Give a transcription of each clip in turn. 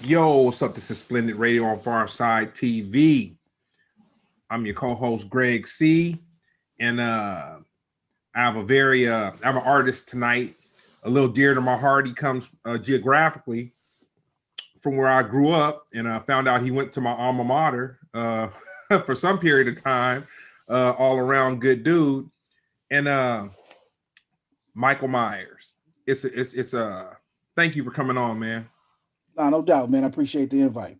Yo, what's up? This is Splendid Radio on PharcydeTV. I'm your co-host Greg C, and I have I have an artist tonight, a little dear to my heart. He comes geographically from where I grew up, and I found out he went to my alma mater for some period of time. All around good dude, and Mykill Miers. It's a thank you for coming on, man. No doubt, man. I appreciate the invite.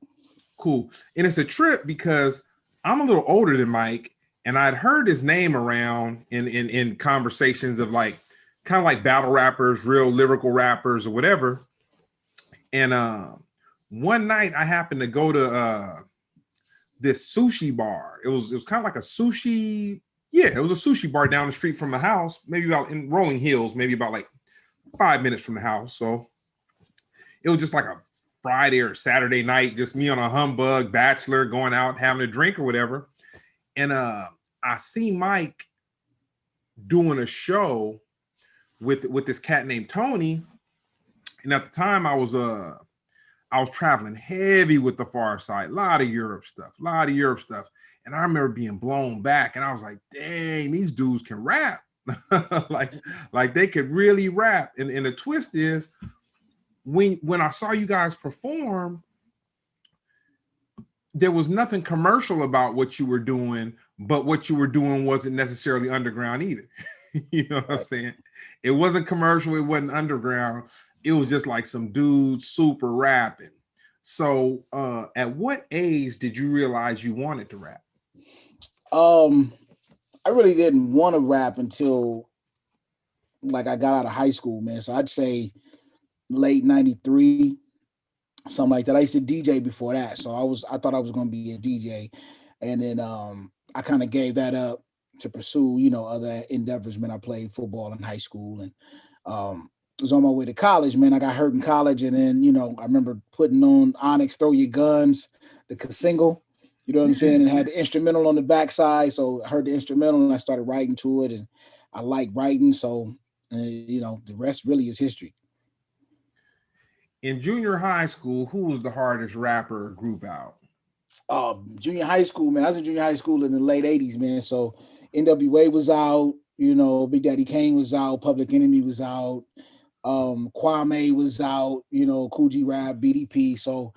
Cool. And it's a trip because I'm a little older than Mike, and I'd heard his name around in conversations of like kind of like battle rappers, real lyrical rappers or whatever. And one night I happened to go to this sushi bar. It was kind of like a sushi, it was a sushi bar down the street from the house, maybe about in Rolling Hills, maybe about like 5 minutes from the house. So it was just like a Friday or Saturday night, just me on a humbug bachelor going out having a drink or whatever. And I see Mike doing a show with this cat named Tony. And at the time I was traveling heavy with the Pharcyde, a lot of Europe stuff. And I remember being blown back and I was like, dang, these dudes can rap. like they could really rap. And the twist is, when I saw you guys perform, there was nothing commercial about what you were doing, but what you were doing wasn't necessarily underground either. You know what I'm saying? It wasn't commercial, it wasn't underground. It was just like some dudes super rapping. So at what age did you realize you wanted to rap? I really didn't want to rap until like I got out of high school, man. So I'd say late 93, something like that. I used to DJ before that. So I thought I was going to be a DJ. And then I kind of gave that up to pursue, other endeavors. Man, I played football in high school and was on my way to college, man. I got hurt in college. And then, I remember putting on Onyx, Throw Your Guns, the single, you know what I'm saying? And had the instrumental on the backside. So I heard the instrumental and I started writing to it. And I like writing. So, the rest really is history. In junior high school, who was the hardest rapper group out? Junior high school, man. I was in junior high school in the late 80s, man. So NWA was out, Big Daddy Kane was out, Public Enemy was out, Kwame was out, Cool G Rap, BDP. So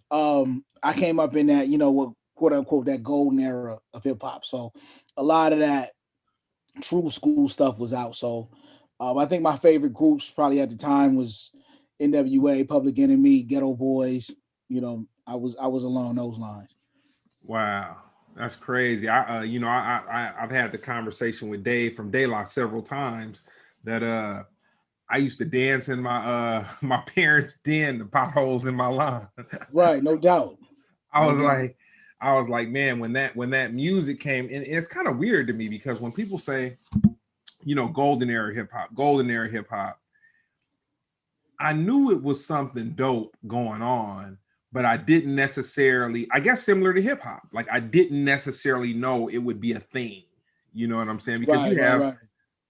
I came up in that, what quote unquote that golden era of hip hop. So a lot of that true school stuff was out. So I think my favorite groups probably at the time was NWA, Public Enemy, Ghetto Boys. I was along those lines. Wow, that's crazy. I've had the conversation with Dave from De La several times that I used to dance in my my parents' den, the potholes in my lawn. Right, no doubt. I was like, man, when that music came, and it's kind of weird to me because when people say, golden era hip hop, I knew it was something dope going on, but I didn't necessarily, I guess similar to hip hop, like I didn't necessarily know it would be a thing. You know what I'm saying? Because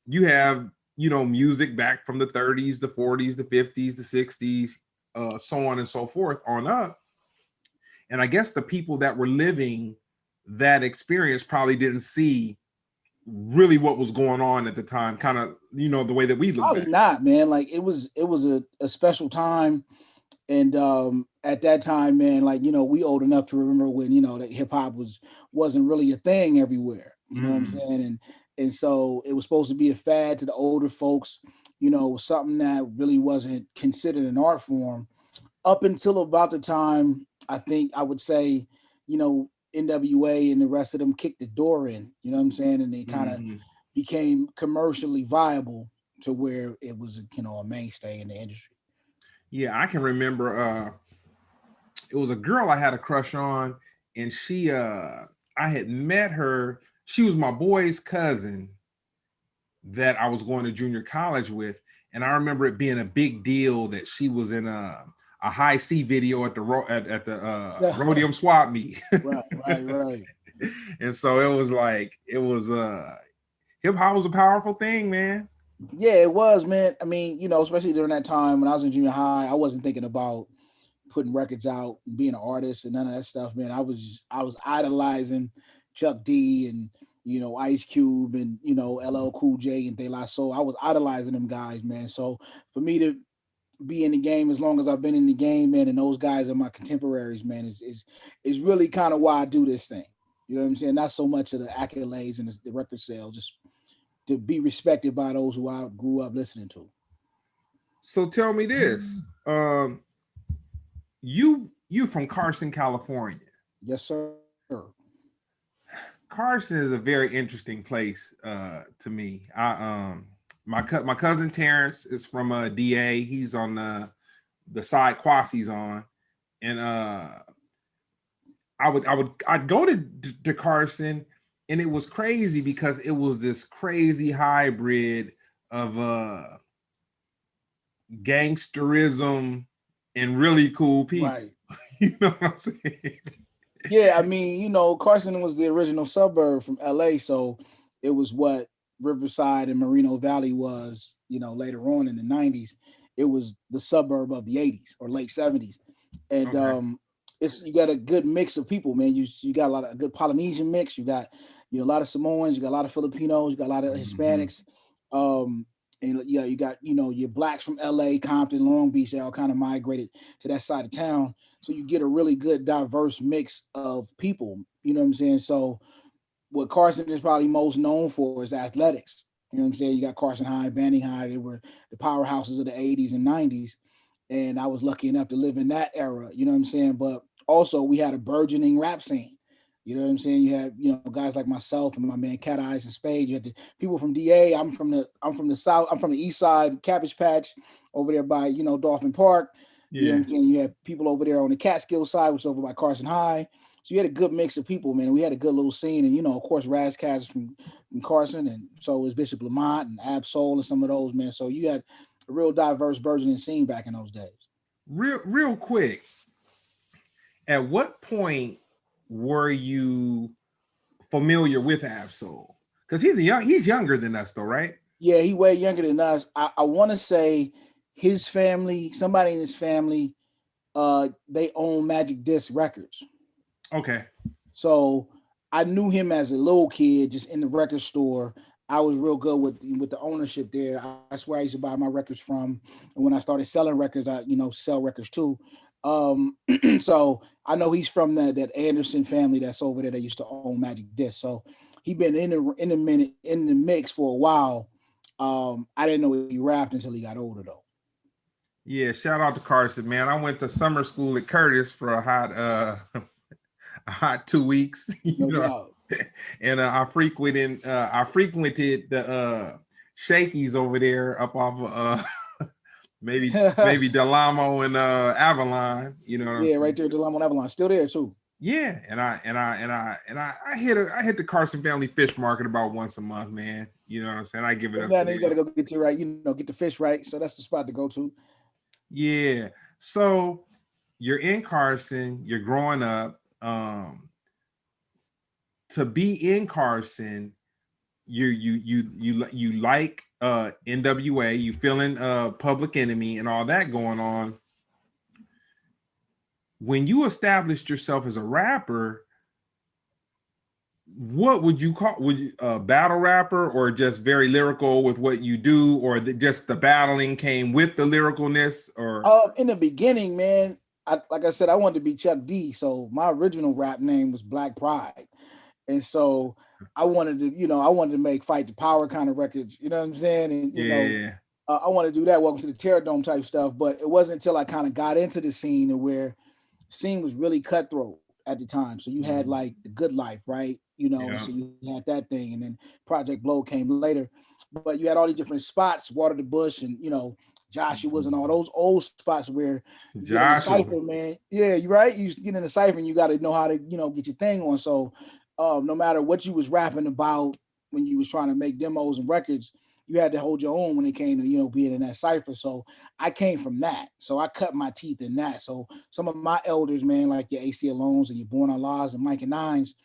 you have music back from the 30s, the 40s, the 50s, the 60s, so on and so forth on up. And I guess the people that were living that experience probably didn't see really what was going on at the time, kind of the way that we look probably back. Not, man. Like it was a special time, and at that time, man, like we old enough to remember when that hip hop wasn't really a thing everywhere, what I'm saying, and so it was supposed to be a fad to the older folks, something that really wasn't considered an art form up until about the time I think I would say NWA and the rest of them kicked the door in, you know what I'm saying? And they kind of became commercially viable to where it was, a mainstay in the industry. Yeah, I can remember it was a girl I had a crush on, and she I had met her. She was my boy's cousin that I was going to junior college with. And I remember it being a big deal that she was in a high C video at the Rhodium swap meet. Right. And so it was hip hop was a powerful thing, man. Yeah, it was, man. I mean, especially during that time when I was in junior high, I wasn't thinking about putting records out, being an artist, and none of that stuff, man. I was idolizing Chuck D and Ice Cube and LL Cool J and De La Soul. I was idolizing them guys, man. So for me to be in the game as long as I've been in the game, man, and those guys are my contemporaries, man, is really kind of why I do this thing. You know what I'm saying? Not so much of the accolades and the record sale, just to be respected by those who I grew up listening to. So tell me this. You from Carson, California. Yes, sir. Carson is a very interesting place to me. My cousin Terrence is from DA. He's on the side Quasi's on, and I'd go to Carson, and it was crazy because it was this crazy hybrid of gangsterism and really cool people. Right. You know what I'm saying? Yeah, I mean, Carson was the original suburb from LA, so it was what Riverside and Moreno Valley was, later on in the 90s. It was the suburb of the 80s or late 70s. And Okay. you got a good mix of people, man. You got a good Polynesian mix, you got a lot of Samoans, you got a lot of Filipinos, you got a lot of Hispanics. And yeah, you got your blacks from LA, Compton, Long Beach. They all kind of migrated to that side of town, so you get a really good diverse mix of people. You know what I'm saying? So what Carson is probably most known for is athletics. You know what I'm saying? You got Carson High, Banning High. They were the powerhouses of the 80s and 90s, and I was lucky enough to live in that era. You know what I'm saying? But also we had a burgeoning rap scene. You know what I'm saying? You had, guys like myself and my man Cat Eyes and Spade. You had the people from DA. I'm from the south. I'm from the east side, Cabbage Patch, over there by, Dolphin Park. Yeah. You know what I'm saying? You had people over there on the Catskill side, which is over by Carson High. So you had a good mix of people, man. We had a good little scene. And, of course, Razzcast is from Carson. And so is Bishop Lamont and Ab Soul and some of those, man. So you had a real diverse burgeoning scene back in those days. Real quick. At what point were you familiar with Ab Soul? Because he's younger than us though, right? Yeah, he way younger than us. I want to say his family, somebody in his family, they own Magic Disc Records. Okay. So I knew him as a little kid, just in the record store. I was real good with the ownership there. That's where I used to buy my records from. And when I started selling records, I sell records too. So I know he's from that Anderson family that's over there that used to own Magic Disc. So he been in the mix for a while. I didn't know he rapped until he got older though. Yeah, shout out to Carson, man. I went to summer school at Curtis for a hot 2 weeks. And I frequented the Shakey's over there up off of maybe Delamo and Avalon, Yeah, right there, Delamo and Avalon, still there too. Yeah, and I hit the Carson Family Fish Market about once a month, man. You know what I'm saying? I give it up. You gotta go get your right, get the fish right. So that's the spot to go to. Yeah. So you're in Carson, you're growing up. To be in Carson, you like NWA, you feeling Public Enemy and all that going on. When you established yourself as a rapper, what would you call? Would you a battle rapper, or just very lyrical with what you do, or just the battling came with the lyricalness? Or in the beginning, man, like I said, I wanted to be Chuck D. So my original rap name was Black Pride. And so I wanted to make Fight the Power kind of records, you know what I'm saying? And I want to do that, Welcome to the Terror Dome type stuff. But it wasn't until I kind of got into the scene and where the scene was really cutthroat at the time. So you had like The Good Life, right? So you had that thing, and then Project Blow came later. But you had all these different spots, Water the Bush, and Joshua's and all those old spots where you get in the cypher, man. Yeah, you're right. You get in the cypher and you got to know how to, get your thing on. So no matter what you was rapping about when you was trying to make demos and records, you had to hold your own when it came to, being in that cypher. So I came from that. So I cut my teeth in that. So some of my elders, man, like your AC Alones and your Born Allahs and Mike and Nines,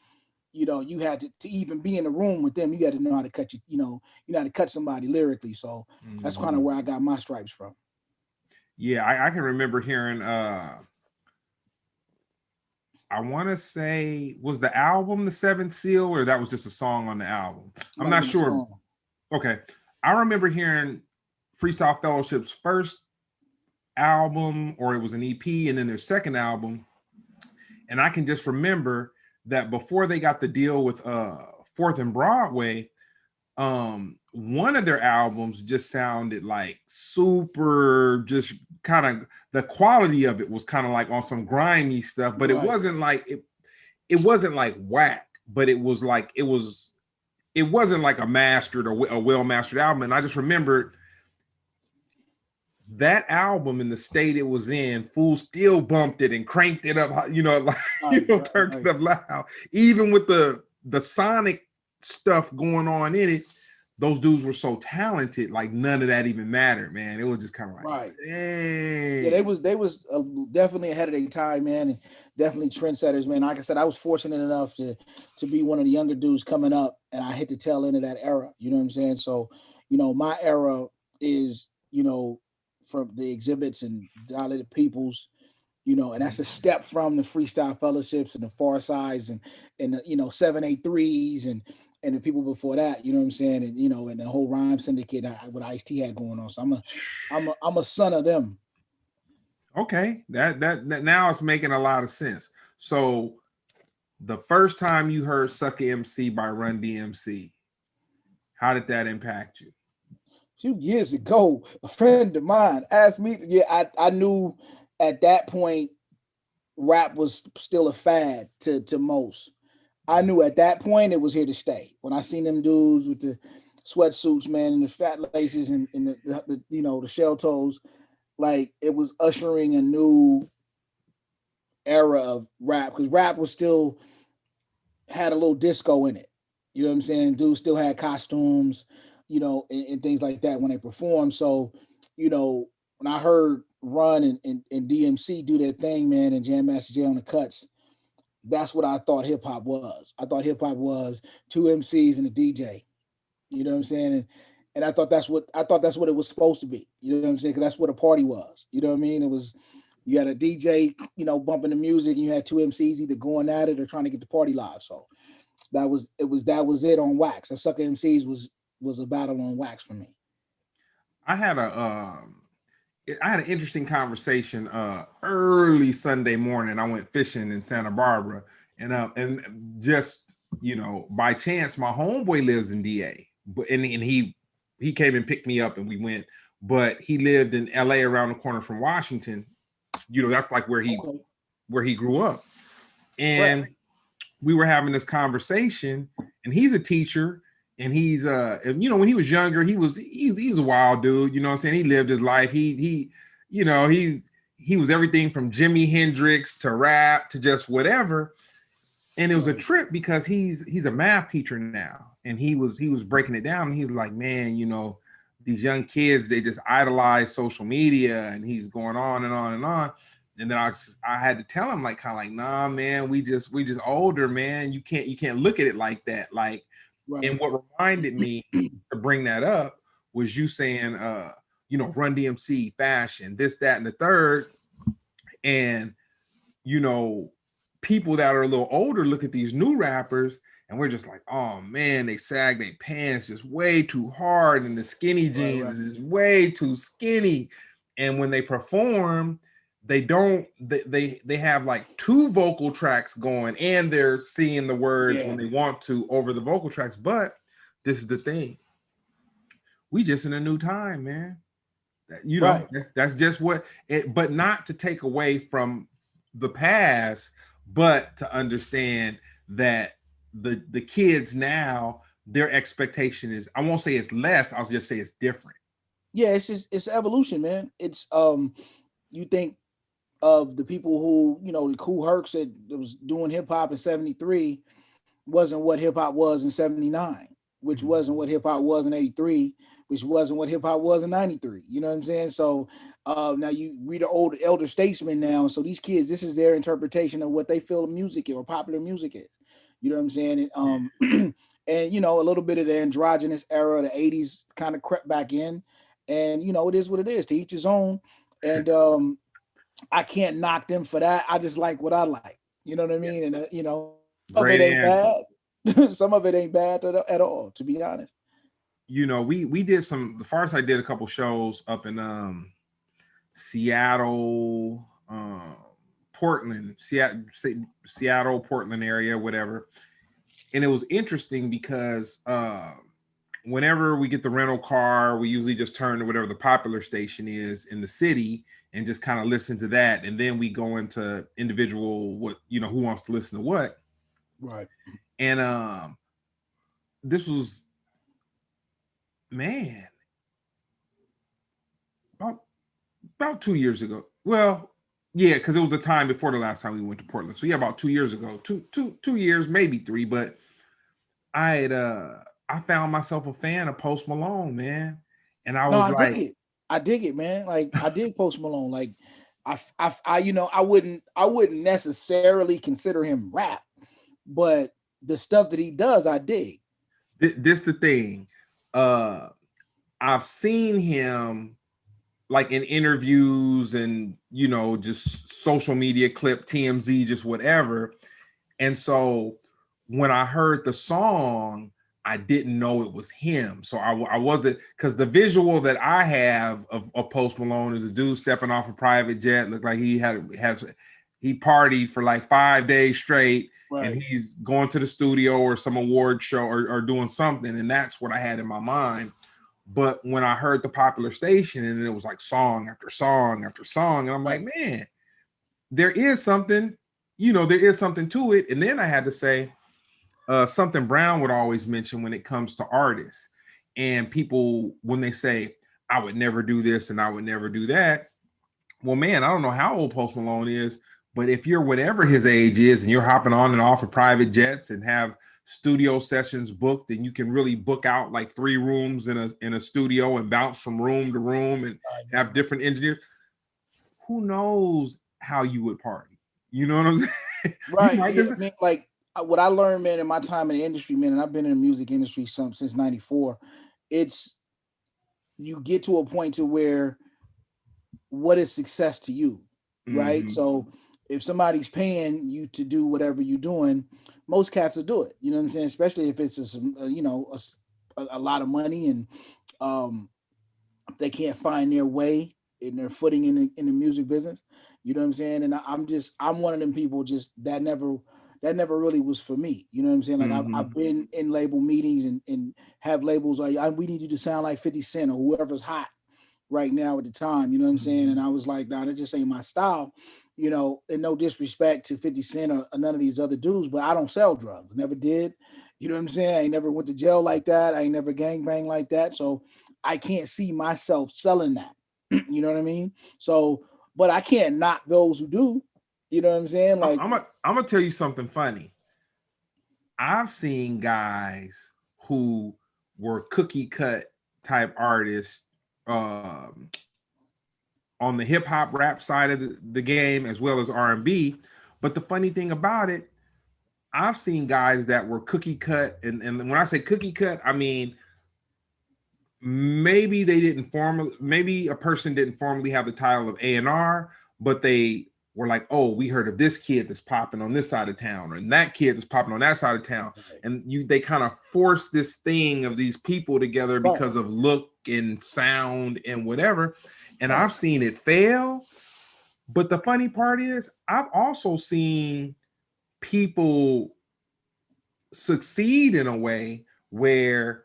you had to even be in the room with them, you had to know how to cut you know how to cut somebody lyrically. So that's kind of where I got my stripes from. Yeah, I can remember hearing I want to say, was the album The Seventh Seal, or that was just a song on the album? I'm not sure. Okay. I remember hearing Freestyle Fellowship's first album, or it was an EP, and then their second album. And I can just remember that before they got the deal with Fourth and Broadway, one of their albums just sounded like super, just kind of, the quality of it was kind of like on some grimy stuff, but it wasn't like it wasn't like whack, but it was like it wasn't like a mastered or a well mastered album. And I just remembered that album in the state it was in, fools still bumped it and cranked it up, like turned it up loud, even with the sonic stuff going on in it. Those dudes were so talented, like none of that even mattered, man. It was just kind of like, dang. Yeah, they was definitely ahead of their time, man, and definitely trendsetters, man. Like I said, I was fortunate enough to be one of the younger dudes coming up, and I hit the tail end of that era. You know what I'm saying? So, my era is, from the exhibits and Dilated Peoples, and that's a step from the Freestyle Fellowships and the Pharcydes and the 783s and the people before that, you know what I'm saying, and and the whole rhyme syndicate what Ice-T had going on. So I'm a son of them. Okay, that now it's making a lot of sense. So the first time you heard Sucker MC by Run DMC, how did that impact you? A few years ago, a friend of mine asked me, I knew at that point rap was still a fad to most. I knew at that point it was here to stay. When I seen them dudes with the sweatsuits, man, and the fat laces and the the shell toes, like it was ushering a new era of rap, because rap was still had a little disco in it. You know what I'm saying? Dudes still had costumes, and things like that when they performed. So, when I heard Run and DMC do their thing, man, and Jam Master Jay on the cuts, that's what I thought hip hop was. I thought hip hop was two MCs and a DJ. You know what I'm saying? And I thought that's what it was supposed to be. You know what I'm saying? Because that's what a party was. You know what I mean? It was, you had a DJ, bumping the music, and you had two MCs either going at it or trying to get the party live. So that was it on wax. So Sucker MCs was a battle on wax for me. I had an interesting conversation early Sunday morning. I went fishing in Santa Barbara, and just by chance, my homeboy lives in DA, but and he came and picked me up and we went. But he lived in LA around the corner from Washington. That's like where he grew up, and we were having this conversation. And he's a teacher. And he's when he was younger, he's a wild dude, you know what I'm saying? He lived his life. He was everything from Jimi Hendrix to rap to just whatever. And it was a trip because he's a math teacher now. And he was breaking it down, and he's like, man, these young kids, they just idolize social media, and he's going on and on and on. And then I had to tell him nah, man, we just older, man. You can't look at it like that. Like, right. And what reminded me to bring that up was you saying, Run DMC, fashion, this, that, and the third. And, people that are a little older look at these new rappers, and we're just like, oh man, they sag their pants just way too hard, and the skinny jeans is way too skinny. And when they perform, they have like two vocal tracks going, and they're singing the words when they want to over the vocal tracks. But this is the thing, we just in a new time, man. That's just what it, but not to take away from the past, but to understand that the kids now, their expectation is, I won't say it's less, I'll just say it's different. Yeah, it's evolution, man. It's you think of the people who, the Kool Herc said that was doing hip hop in 73 wasn't what hip hop was in 79, which wasn't what hip hop was in 83, which wasn't what hip hop was in 93. You know what I'm saying? So now you read the old elder statesmen now. So these kids, this is their interpretation of what they feel music is or popular music is. You know what I'm saying? And, and a little bit of the androgynous era, the 80s kind of crept back in. And, it is what it is, to each his own. And I can't knock them for that. I just like what I like. You know what I mean? And you know, some of it Great ain't answer. bad. Some of it ain't bad at all, to be honest. You know, we did the Pharcyde did a couple shows up in Seattle, Portland, Seattle, Portland area, whatever. And it was interesting because whenever we get the rental car, we usually just turn to whatever the popular station is in the city and just kind of listen to that. And then we go into individual who wants to listen to what. Right. And this was, man, about 2 years ago. Well, yeah, because it was the time before the last time we went to Portland. So yeah, about 2 years ago, two years, maybe three. But I found myself a fan of Post Malone, man, and I No, was I dig like, it. I dig it, man. Like I dig Post Malone. Like you know, I wouldn't necessarily consider him rap, but the stuff that he does, I dig. this the thing. I've seen him like in interviews and just social media clip, TMZ, just whatever. And so when I heard the song, I didn't know it was him. So I wasn't, because the visual that I have of Post Malone is a dude stepping off a private jet, looked like he partied for like 5 days straight, and Right. he's going to the studio or some award show or doing something, and that's what I had in my mind. But when I heard the popular station and it was like song after song after song, and I'm like, Right. man, there is something, there is something to it. And then I had to say something Brown would always mention when it comes to artists and people when they say, I would never do this and I would never do that. Well, man, I don't know how old Post Malone is, but if you're whatever his age is and you're hopping on and off of private jets and have studio sessions booked, and you can really book out like 3 rooms in a studio and bounce from room to room and have different engineers, who knows how you would party? You know what I'm saying? You Right. might Yeah. just I mean, like what I learned, man, in my time in the industry, man, and I've been in the music industry since '94. It's you get to a point to where what is success to you, right? mm-hmm. So if somebody's paying you to do whatever you're doing, most cats will do it. You know what I'm saying? Especially if it's a lot of money and um, they can't find their way in their footing in the music business. You know what I'm saying? And I'm one of them people just that never really was for me. You know what I'm saying? Like Mm-hmm. I've been in label meetings and have labels like we need you to sound like 50 Cent or whoever's hot right now at the time. You know what I'm saying? And I was like, nah, that just ain't my style. You know, and no disrespect to 50 Cent or none of these other dudes, but I don't sell drugs. Never did. You know what I'm saying? I ain't never went to jail like that. I ain't never gangbang like that. So I can't see myself selling that. You know what I mean? So, but I can't knock those who do. You know what I'm saying? Like, I'm gonna tell you something funny. I've seen guys who were cookie cut type artists on the hip hop rap side of the game as well as R&B. But the funny thing about it, I've seen guys that were cookie cut, and when I say cookie cut, I mean maybe a person didn't formally have the title of A&R, but they were like, oh, we heard of this kid that's popping on this side of town, or that kid that's popping on that side of town. And they kind of force this thing of these people together because of look and sound and whatever. And I've seen it fail. But the funny part is I've also seen people succeed in a way where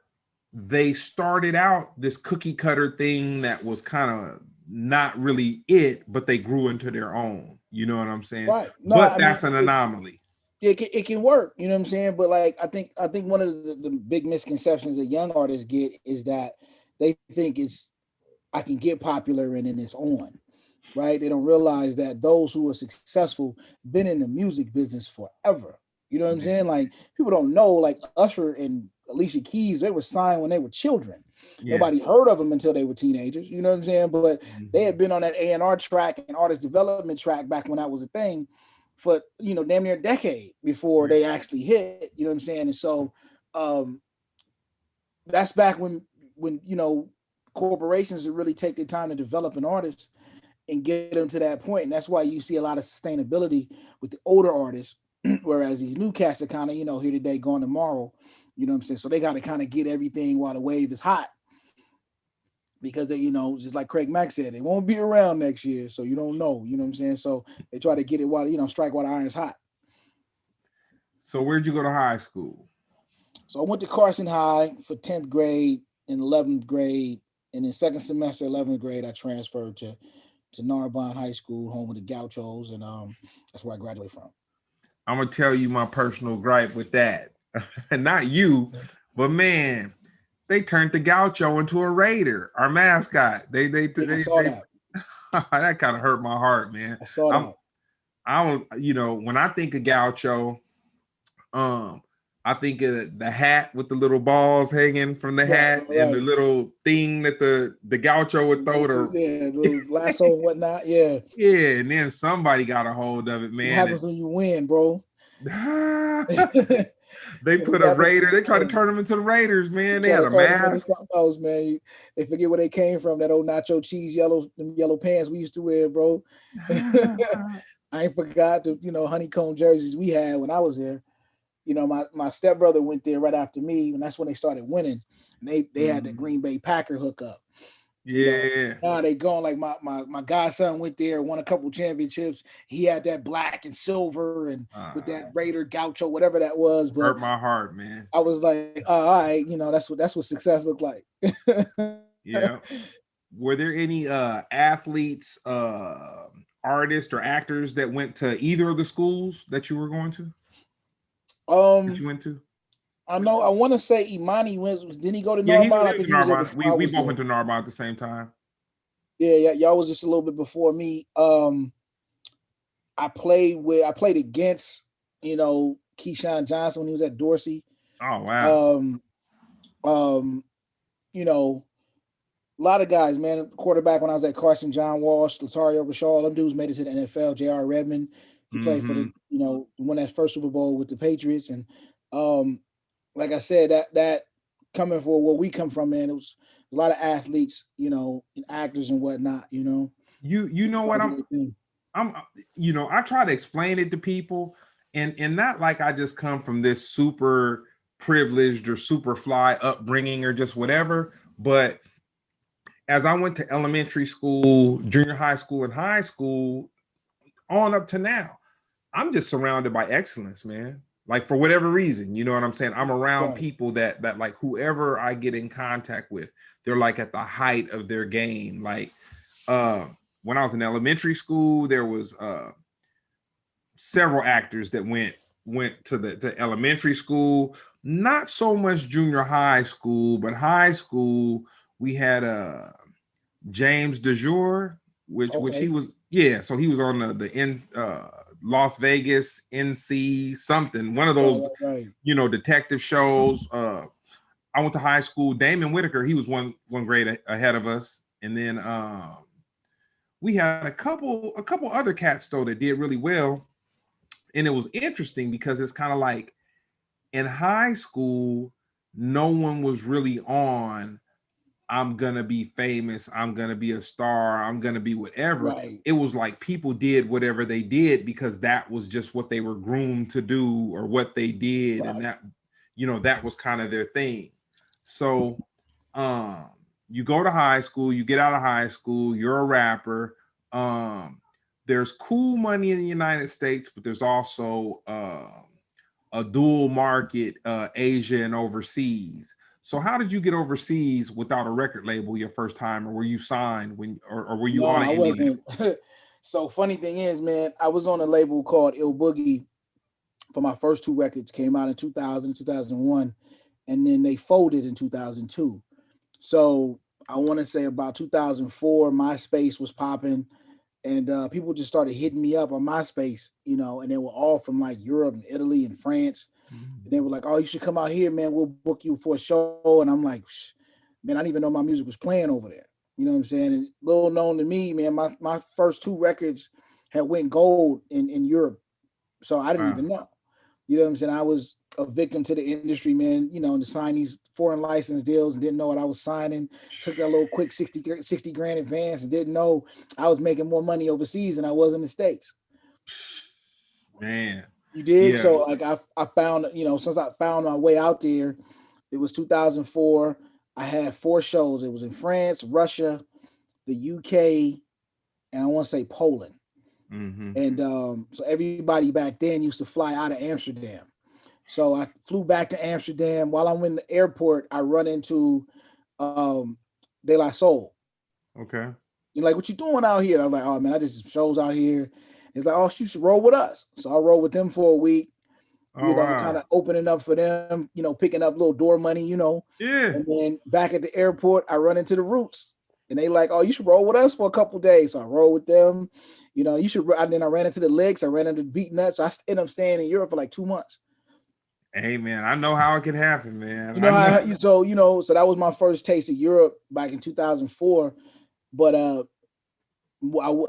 they started out this cookie cutter thing that was kind of not really it, but they grew into their own. You know what I'm saying? right. No, But I mean, that's an anomaly. it can work. You know what I'm saying? But like, I think one of the big misconceptions that young artists get is that they think I can get popular and then it's on. Right? They don't realize that those who are successful been in the music business forever. You know what I'm saying? Like people don't know, like Usher and Alicia Keys, they were signed when they were children. Yeah. Nobody heard of them until they were teenagers. You know what I'm saying? But they had been on that A&R track and artist development track back when that was a thing for damn near a decade before they actually hit. You know what I'm saying? And so um, that's back when corporations would really take their time to develop an artist and get them to that point. And that's why you see a lot of sustainability with the older artists, whereas these new cats are kind of, you know, here today, gone tomorrow. You know what I'm saying? So they got to kind of get everything while the wave is hot. Because they, you know, just like Craig Mack said, they won't be around next year. So you don't know, you know what I'm saying? So they try to get it while, you know, strike while the iron is hot. So where'd you go to high school? So I went to Carson High for 10th grade and 11th grade. And then second semester, 11th grade, I transferred to Narbonne High School, home of the Gauchos. And that's where I graduated from. I'm going to tell you my personal gripe with that. Not you, but man, they turned the Gaucho into a Raider, our mascot. They saw that. That kind of hurt my heart, man. I saw that. I you know, when I think of Gaucho, I think of the hat with the little balls hanging from the hat and the little thing that the Gaucho would throw to the lasso and whatnot. Yeah. Yeah, and then somebody got a hold of it, man. What happens when you win, bro? They put a Raider. They tried to turn them into the Raiders, man. They had a mask. Man, they forget where they came from. That old nacho cheese yellow pants we used to wear, bro. I ain't forgot the, you know, honeycomb jerseys we had when I was there. You know, my stepbrother went there right after me, and that's when they started winning. And they had the Green Bay Packer hookup. Yeah. Now they gone. Like my godson went there, won a couple championships. He had that black and silver and with that Raider Gaucho, whatever that was. But hurt my heart, man. I was like, all right, you know, that's what success looked like. Yeah. Were there any athletes, artists, or actors that went to either of the schools that you were going to? That you went to? I know. I want to say Imani went. Didn't he go to Narbonne? I think he Narbonne. We both went to Narbonne at the same time. Yeah. Y'all was just a little bit before me. I played against, you know, Keyshawn Johnson when he was at Dorsey. Oh wow. You know, a lot of guys, man. Quarterback when I was at Carson, John Walsh, Latario Rashall, them dudes made it to the NFL. J.R. Redmond, he played for the, you know, won that first Super Bowl with the Patriots. And like I said, that coming for where we come from, man, it was a lot of athletes, you know, and actors and whatnot, you know. You know what I'm you know, I try to explain it to people, and not like I just come from this super privileged or super fly upbringing or just whatever, but as I went to elementary school, junior high school, and high school, on up to now, I'm just surrounded by excellence, man. Like for whatever reason, you know what I'm saying? I'm around people that like whoever I get in contact with, they're like at the height of their game. Like when I was in elementary school, there was several actors that went to the elementary school, not so much junior high school, but high school. We had James DeJour, which he was, so he was on the Las Vegas NC something, one of those you know, detective shows. I went to high school. Damon Whitaker, he was one grade ahead of us, and then we had a couple other cats though that did really well. And it was interesting because it's kind of like in high school, no one was really on, I'm gonna be famous, I'm gonna be a star, I'm gonna be whatever. It was like people did whatever they did because that was just what they were groomed to do or what they did, and that, you know, that was kind of their thing. So you go to high school, you get out of high school, you're a rapper. There's cool money in the United States, but there's also a dual market, Asia and overseas. So how did you get overseas without a record label your first time, or were you signed or were you on an indie label? So funny thing is, man, I was on a label called Ill Boogie for my first two records, came out in 2000, 2001, and then they folded in 2002. So I want to say about 2004, MySpace was popping, and people just started hitting me up on MySpace, you know, and they were all from like Europe and Italy and France. And they were like, oh, you should come out here, man. We'll book you for a show. And I'm like, man, I didn't even know my music was playing over there. You know what I'm saying? And little known to me, man, my first two records had went gold in Europe. So I didn't even know. You know what I'm saying? I was a victim to the industry, man, you know, and to sign these foreign license deals and didn't know what I was signing. Took that little quick 60 grand advance and didn't know I was making more money overseas than I was in the States. Man. You dig? Yeah. So like I found, you know, since I found my way out there, it was 2004. I had 4 shows. It was in France, Russia, the UK, and I want to say Poland. Mm-hmm. And so everybody back then used to fly out of Amsterdam. So I flew back to Amsterdam. While I'm in the airport, I run into De La Soul. Okay. You're like, what you doing out here? I was like, oh man, I just shows out here. It's like, oh, you should roll with us. So I rolled with them for a week, Oh you know, kind wow. of opening up for them, you know, picking up little door money, you know. Yeah. And then back at the airport, I run into the Roots. And they like, oh, you should roll with us for a couple of days. So I roll with them. You know, you should. And then I ran into the Licks. I ran into the Beat Nuts. So I ended up staying in Europe for like 2 months. Hey man, I know how it can happen, man. You I know know. how so you know so that was my first taste of Europe back in 2004. But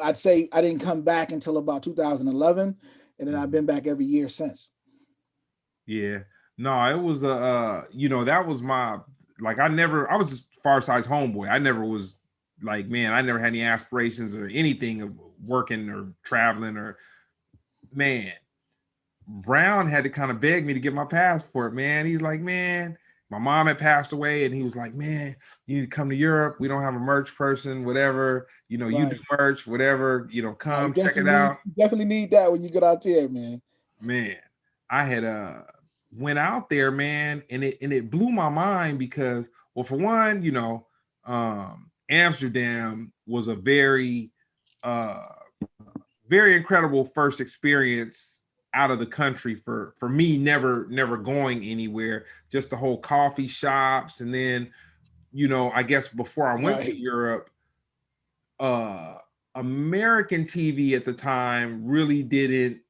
I'd say I didn't come back until about 2011, and then I've been back every year since. Yeah. No, it was you know, that was my like I was just Pharcyde's homeboy. I never was like, man, I never had any aspirations or anything of working or traveling or man. Brown had to kind of beg me to get my passport, man. He's like, man, my mom had passed away, and he was like, man, you need to come to Europe. We don't have a merch person, whatever. You know, you do Right. merch, whatever. You know, Now come check it out. you definitely need that when you get out there, man. Man, I had went out there, man, and it blew my mind because, well, for one, you know, Amsterdam was a very uh very incredible first experience out of the country for me, never going anywhere, just the whole coffee shops. And then, you know, I guess before I went to Right. Europe, uh American TV at the time really didn't,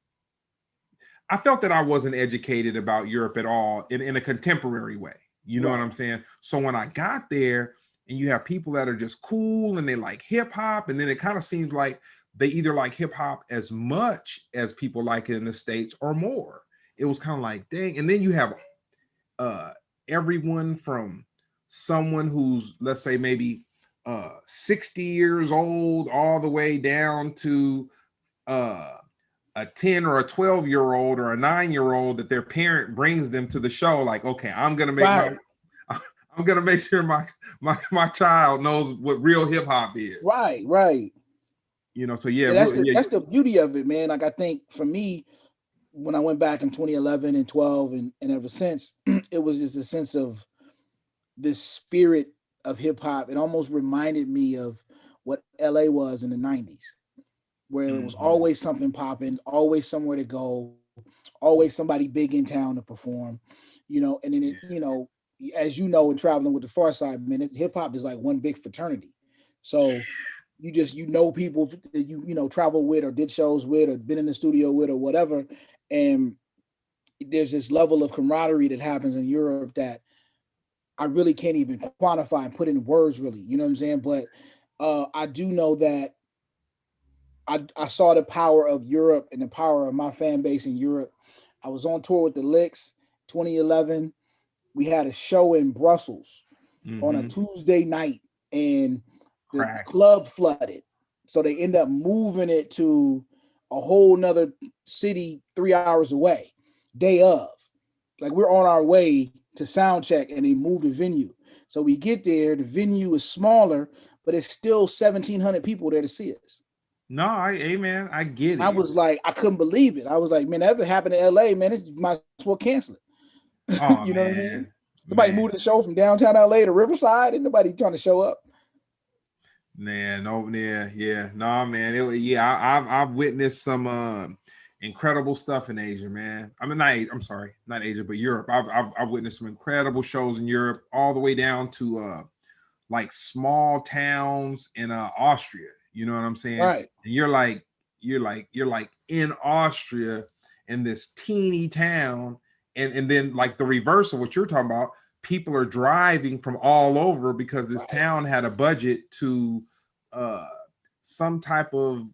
I felt that I wasn't educated about Europe at all in a contemporary way. You know what Right. I'm saying? So when I got there and you have people that are just cool and they like hip hop, and then it kind of seems like they either like hip hop as much as people like it in the States or more. It was kind of like, dang. And then you have uh everyone from someone who's, let's say, maybe 60 years old all the way down to uh a 10 or a 12-year-old or a 9-year-old that their parent brings them to the show, like, okay, I'm gonna make Right. I'm gonna make sure my child knows what real hip-hop is. Right. Right. You know, so yeah, Yeah, really, yeah. that's the beauty of it, man. Like I think for me, when I went back in 2011 and 12 and ever since, it was just a sense of this spirit of hip hop. It almost reminded me of what LA was in the 90s, where it was Mhm. always something popping, always somewhere to go, always somebody big in town to perform, you know, and then it, Yeah. you know, as you know, in traveling with the Far Side, man, hip hop is like one big fraternity. So you just you know people that you know travel with or did shows with or been in the studio with or whatever, and there's this level of camaraderie that happens in Europe that I really can't even quantify and put in words, really. You know what I'm saying? But I do know that I saw the power of Europe and the power of my fan base in Europe. I was on tour with the Licks 2011. We had a show in Brussels on a Mm-hmm. Tuesday night, and the Crack. club flooded. So they end up moving it to a whole nother city 3 hours away, day of. Like we're on our way to sound check and they moved the venue. So we get there, the venue is smaller, but it's still 1,700 people there to see us. No, hey man, I get I it. was like, I couldn't believe it. I was like, man, that ever happened in LA, man, it might as well cancel it. Oh You know what I mean? man, Somebody man. moved the show from downtown LA to Riverside, and nobody trying to show up. Man, no, yeah, no, man. Yeah, I've witnessed some incredible stuff in Asia, man. I mean, I'm sorry, not Asia, but Europe. I've witnessed some incredible shows in Europe, all the way down to like small towns in Austria. You know what I'm saying? Right. And you're like in Austria in this teeny town, and then like the reverse of what you're talking about. People are driving from all over because this Right. town had a budget to uh some type of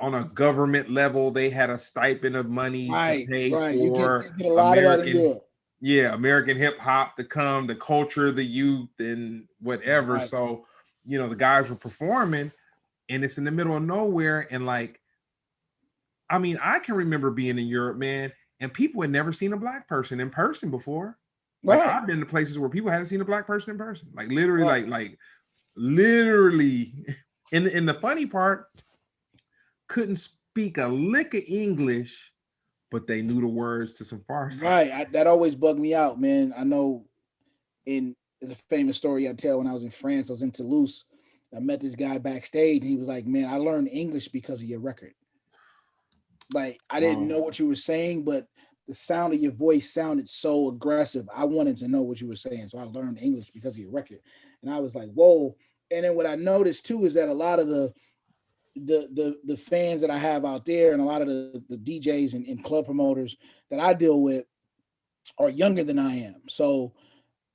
on a government level, they had a stipend of money to Right, pay right. for You get a lot of that in American, Europe. yeah, American hip hop to come, to culture the youth and whatever. Right. So, the guys were performing, and it's in the middle of nowhere. And like, I mean, I can remember being in Europe, man, and people had never seen a black person in person before. Like, Right. I've been to places where people hadn't seen a black person in person. Like literally, Right. like literally. And the funny part, couldn't speak a lick of English, but they knew the words to some Farsi. Right. That always bugged me out, man. I know there's a famous story I tell when I was in France. I was in Toulouse. I met this guy backstage, and he was like, "Man, I learned English because of your record. Like, I didn't know what you were saying, but the sound of your voice sounded so aggressive. I wanted to know what you were saying, so I learned English because of your record." And I was like, "Whoa!" And then what I noticed too is that a lot of the fans that I have out there, and a lot of the DJs and club promoters that I deal with, are younger than I am. So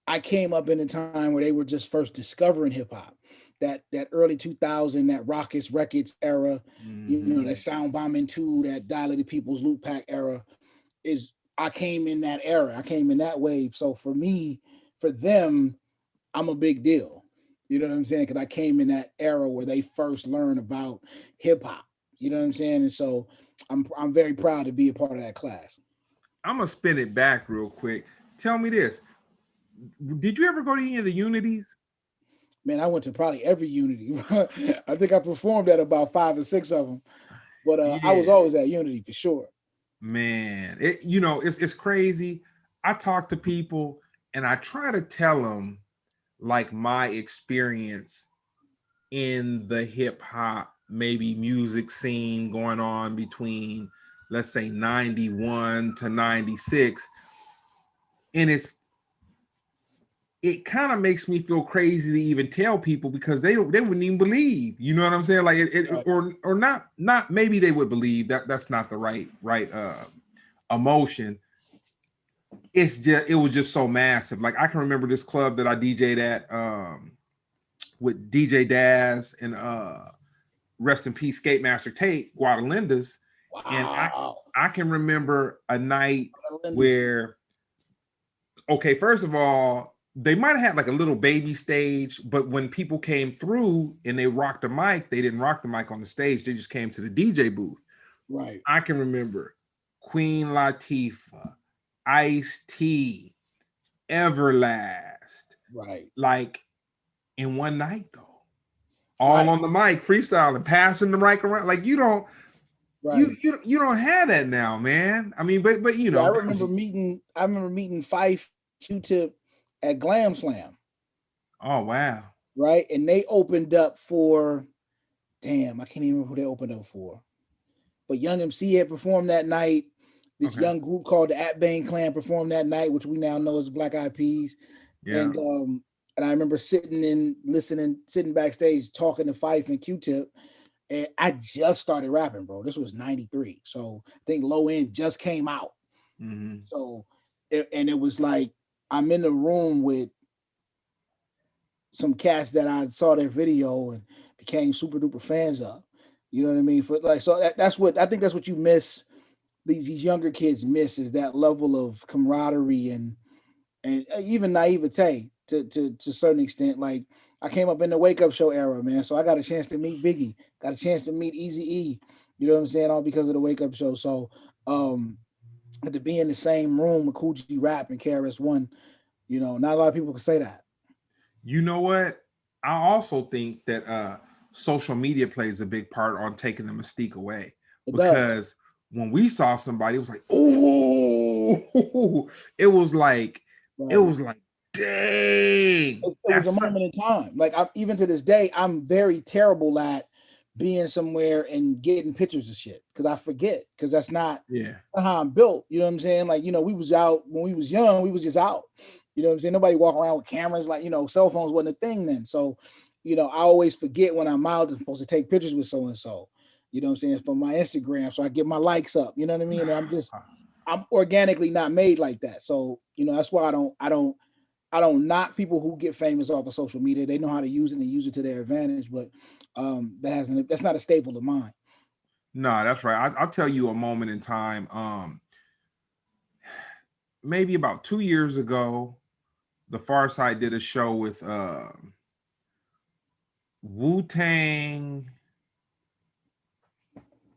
I came up in a time where they were just first discovering hip hop, that early 2000, that Rockets Records era, that Sound Bombing 2, that Dilated People's Loop Pack era. I came in that era. I came in that wave. So for me, for them, I'm a big deal. You know what I'm saying? Because I came in that era where they first learned about hip hop. You know what I'm saying? And so I'm very proud to be a part of that class. I'm gonna spin it back real quick. Tell me this: did you ever go to any of the Unities? Man, I went to probably every Unity. I think I performed at about 5 or 6 of them, but I was Yeah, always at Unity for sure. man. It's crazy. I talk to people and I try to tell them like my experience in the hip hop, maybe music scene going on between, let's say, 91 to 96. And it kind of makes me feel crazy to even tell people, because they wouldn't even believe, you know what I'm saying? Like Right. or not maybe they would believe that's not the right emotion. It was just so massive. Like, I can remember this club that I DJ'd at with DJ Daz and rest in peace Skate Master Tate, Guadalinda's. And Wow. I can remember a night where, okay, first of all, they might have had like a little baby stage, but when people came through and they rocked the mic, they didn't rock the mic on the stage. They just came to the DJ booth. Right. I can remember Queen Latifah, Ice-T, Everlast. Right. Like, in one night though, all Right. on the mic, freestyling, passing the mic around. Like, you don't Right. you don't have that now, man. I mean, but Yeah, I remember meeting Fife, Q-Tip at Glam Slam. Oh wow. Right. And they opened up for, damn, I can't even remember who they opened up for. But Young MC had performed that night. This young group called the At Bang Clan performed that night, which we now know as Black Eyed Peas. Yeah. And I remember sitting backstage talking to Fife and Q-Tip. And I just started rapping, bro. This was 93. So I think Low End just came out. Mm-hmm. So, it was like, I'm in the room with some cats that I saw their video and became super duper fans of. You know what I mean? For like, so that's what I think, that's what you miss. These younger kids miss, is that level of camaraderie and even naivete to a certain extent. Like, I came up in the Wake Up Show era, man. So I got a chance to meet Biggie, got a chance to meet Eazy-E, you know what I'm saying? All because of the Wake Up Show. So to be in the same room with Cool G Rap and KRS-One, not a lot of people can say that. You know what? I also think that social media plays a big part on taking the mystique away. Because when we saw somebody, it was like, oh, it was like, dang. It was a moment in time. Like, even to this day, I'm very terrible at being somewhere and getting pictures of shit, because I forget, because that's not how I'm built. You know what I'm saying? Like, we was out when we was young, we was just out. You know what I'm saying? Nobody walking around with cameras, like, cell phones wasn't a thing then. So, I always forget when I'm out and supposed to take pictures with so-and-so. You know what I'm saying? For my Instagram, so I get my likes up. You know what I mean? And I'm organically not made like that. So, that's why I don't knock people who get famous off of social media. They know how to use it and use it to their advantage, but that's not a staple of mine. No, that's right. I'll tell you a moment in time. Maybe about 2 years ago, the Far Side did a show with Wu-Tang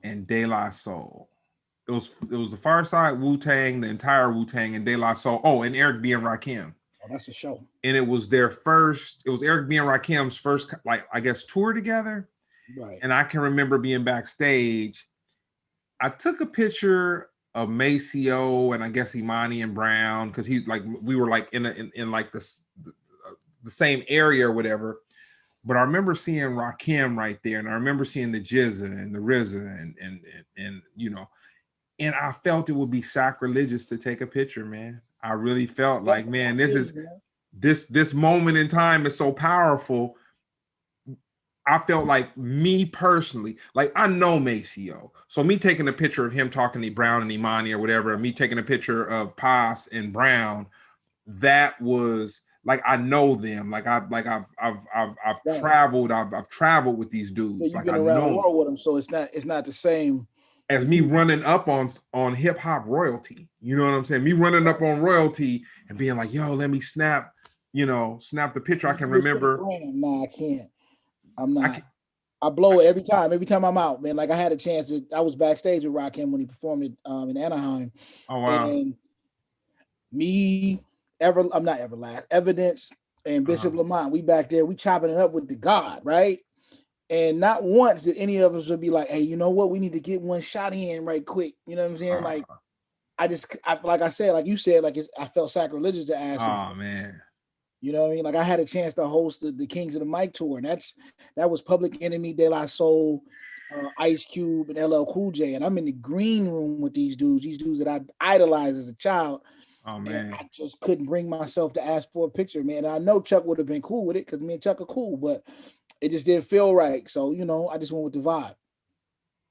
and De La Soul. It was the Far Side, Wu-Tang, the entire Wu-Tang, and De La Soul. Oh, and Eric B. and Rakim. Oh, that's a show. And it was their first. It was Eric B. and Rakim's first, like, I guess, tour together. Right. And I can remember being backstage. I took a picture of Maceo and I guess Imani and Brown, because we were like in like the same area or whatever. But I remember seeing Rakim right there, and I remember seeing the Jizza and the RZA and you know, and I felt it would be sacrilegious to take a picture, man. I really felt like, man, this moment in time is so powerful. I felt like, me personally, like, I know Maceo. So me taking a picture of him talking to Brown and Imani or whatever, and me taking a picture of Paz and Brown, that was like, I know them. Like I've Right. I've traveled with these dudes. So you've like been I around the know world with them, so it's not the same as me running up on hip hop royalty. You know what I'm saying? Me running up on royalty and being like, yo, let me snap the picture. I can remember. Nah, I can't. I'm not. I blow it every time. Every time I'm out, man. Like, I had a chance I was backstage with Rakim when he performed it in Anaheim. Oh wow. And I'm not Everlast, Evidence, and Bishop Lamont. We back there, we chopping it up with the God, right? And not once did any of us would be like, hey, you know what? We need to get one shot in right quick. You know what I'm saying? Like, like I said, like you said, like, I felt sacrilegious to ask him. Oh man. You know what I mean? Like, I had a chance to host the Kings of the Mic tour, and that was Public Enemy, De La Soul, Ice Cube, and LL Cool J. And I'm in the green room with these dudes that I idolized as a child. Oh man. And I just couldn't bring myself to ask for a picture, man. And I know Chuck would have been cool with it, because me and Chuck are cool, but it just didn't feel right. So, I just went with the vibe.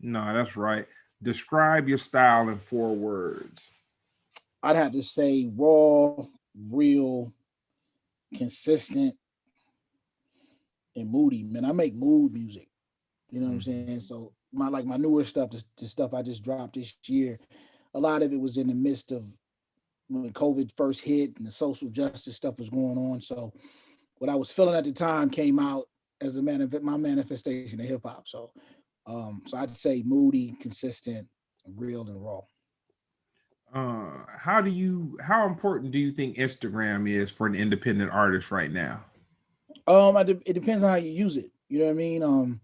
No, that's right. Describe your style in 4 words. I'd have to say raw, real, consistent, and moody. Man, I make mood music. You know what I'm saying? So my newer stuff, the stuff I just dropped this year, a lot of it was in the midst of when COVID first hit and the social justice stuff was going on. So what I was feeling at the time came out as my manifestation of hip hop. So I'd say moody, consistent, real, and raw. How important do you think Instagram is for an independent artist right now? It depends on how you use it. You know what I mean?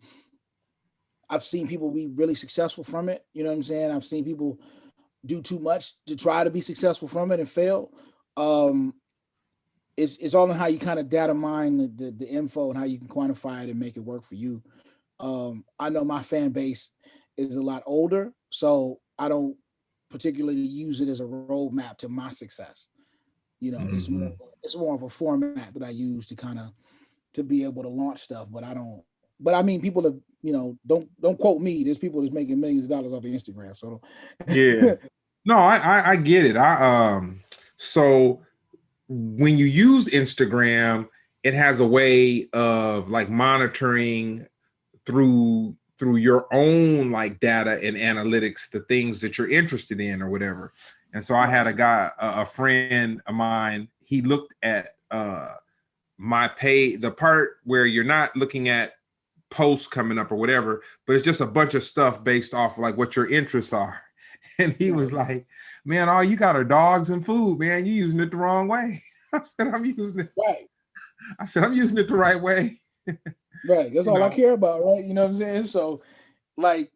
I've seen people be really successful from it. You know what I'm saying? I've seen people do too much to try to be successful from it and fail. It's all in how you kind of data mine the info and how you can quantify it and make it work for you. I know my fan base is a lot older, so I don't particularly use it as a roadmap to my success. It's more of a format that I use to be able to launch stuff. But I don't. But I mean, people have, don't quote me. There's people that's making millions of dollars off of Instagram. So yeah, no, I get it. So when you use Instagram, it has a way of like monitoring through your own like data and analytics, the things that you're interested in or whatever. And so I had a friend of mine, he looked at my page, the part where you're not looking at posts coming up or whatever, but it's just a bunch of stuff based off like what your interests are. And he was like, man, all you got are dogs and food, man. You're using it the wrong way. I said, I'm using it right. I said, I'm using it the right way. Right. That's all I care about, right? You know what I'm saying? So, like,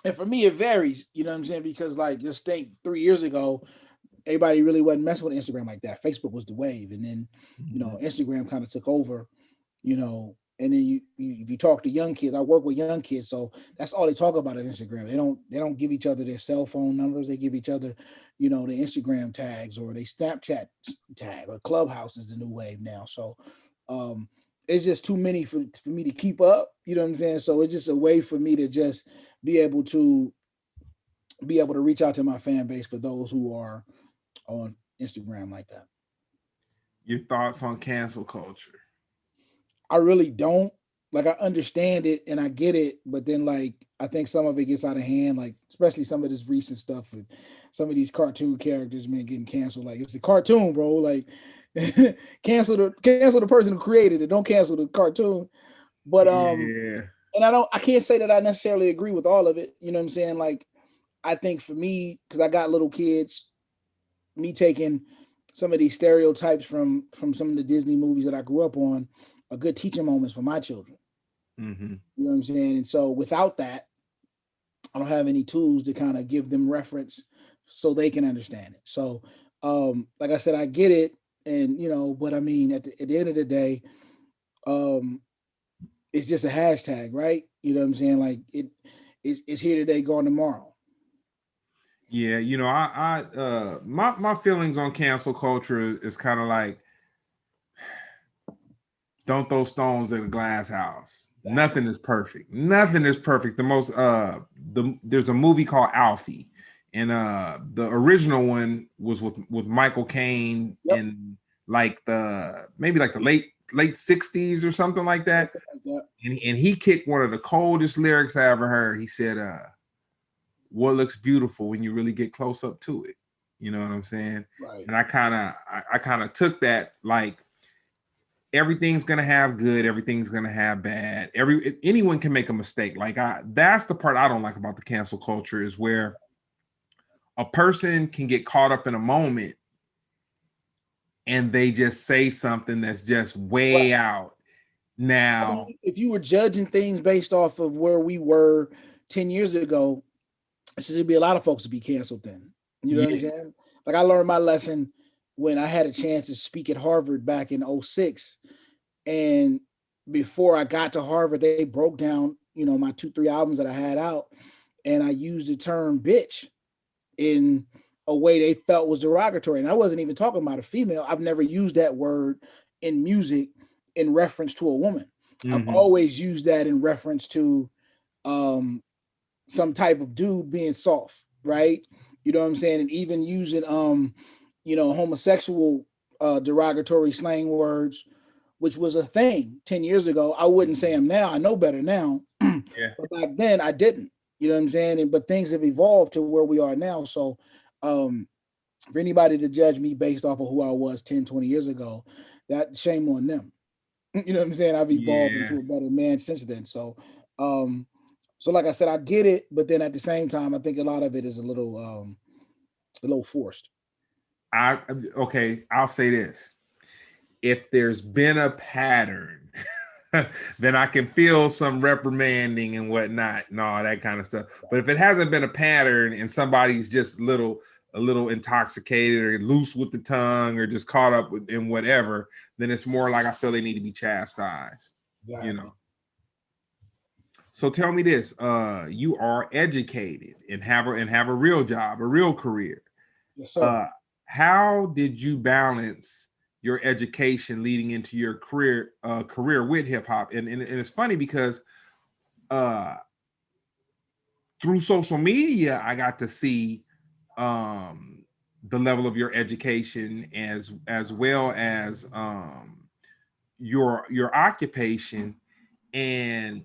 and for me, it varies, you know what I'm saying? Because, like, just think 3 years ago, everybody really wasn't messing with Instagram like that. Facebook was the wave. And then, Instagram kind of took over, and then if you talk to young kids, I work with young kids, so that's all they talk about on Instagram. They don't give each other their cell phone numbers. They give each other, the Instagram tags or they Snapchat tag, or Clubhouse is the new wave now. So it's just too many for me to keep up. You know what I'm saying? So it's just a way for me to just be able to reach out to my fan base for those who are on Instagram like that. Your thoughts on cancel culture? I really don't. like I understand it and I get it, but then like I think some of it gets out of hand, like especially some of this recent stuff with some of these cartoon characters, man, getting canceled. Like it's a cartoon, bro. Like cancel the person who created it. Don't cancel the cartoon. But Yeah. and I can't say that I necessarily agree with all of it. You know what I'm saying? Like I think for me, because I got little kids, me taking some of these stereotypes from some of the Disney movies that I grew up on are good teaching moments for my children. Mm-hmm. You know what I'm saying? And so without that, I don't have any tools to kind of give them reference so they can understand it. So like I said, I get it. And but I mean at the end of the day, it's just a hashtag, right? You know what I'm saying? Like it's here today, gone tomorrow. Yeah, my feelings on cancel culture is kind of like, don't throw stones at a glass house. Exactly. Nothing is perfect. Nothing is perfect. There's a movie called Alfie, and the original one was with Michael Caine in like the late 60s or something like that. And he kicked one of the coldest lyrics I ever heard. He said, what looks beautiful when you really get close up to it? You know what I'm saying? Right. And I kind of took that like, everything's gonna have good, everything's gonna have bad. Anyone can make a mistake. Like that's the part I don't like about the cancel culture, is where a person can get caught up in a moment and they just say something that's just way out. Now, I mean, if you were judging things based off of where we were 10 years ago, there'd be a lot of folks to be canceled then. You know what I'm saying? Like I learned my lesson when I had a chance to speak at Harvard back in 06. And before I got to Harvard, they broke down, my 2-3 albums that I had out. And I used the term bitch in a way they felt was derogatory. And I wasn't even talking about a female. I've never used that word in music in reference to a woman. Mm-hmm. I've always used that in reference to some type of dude being soft, right? You know what I'm saying? And even using homosexual derogatory slang words, which was a thing 10 years ago. I wouldn't say them now. I know better now. Yeah. But back then I didn't. You know what I'm saying? But things have evolved to where we are now. So for anybody to judge me based off of who I was 10, 20 years ago, that shame on them. You know what I'm saying? I've evolved into a better man since then. So like I said, I get it, but then at the same time, I think a lot of it is a little forced. I'll say this. If there's been a pattern, then I can feel some reprimanding and whatnot and all that kind of stuff. But if it hasn't been a pattern and somebody's just a little intoxicated or loose with the tongue or just caught up in whatever, then it's more like I feel they need to be chastised. Exactly. So tell me this: you are educated and have a real job, a real career. Yes, sir. How did you balance your education leading into your career with hip hop? And it's funny because through social media, I got to see the level of your education as well as your occupation, and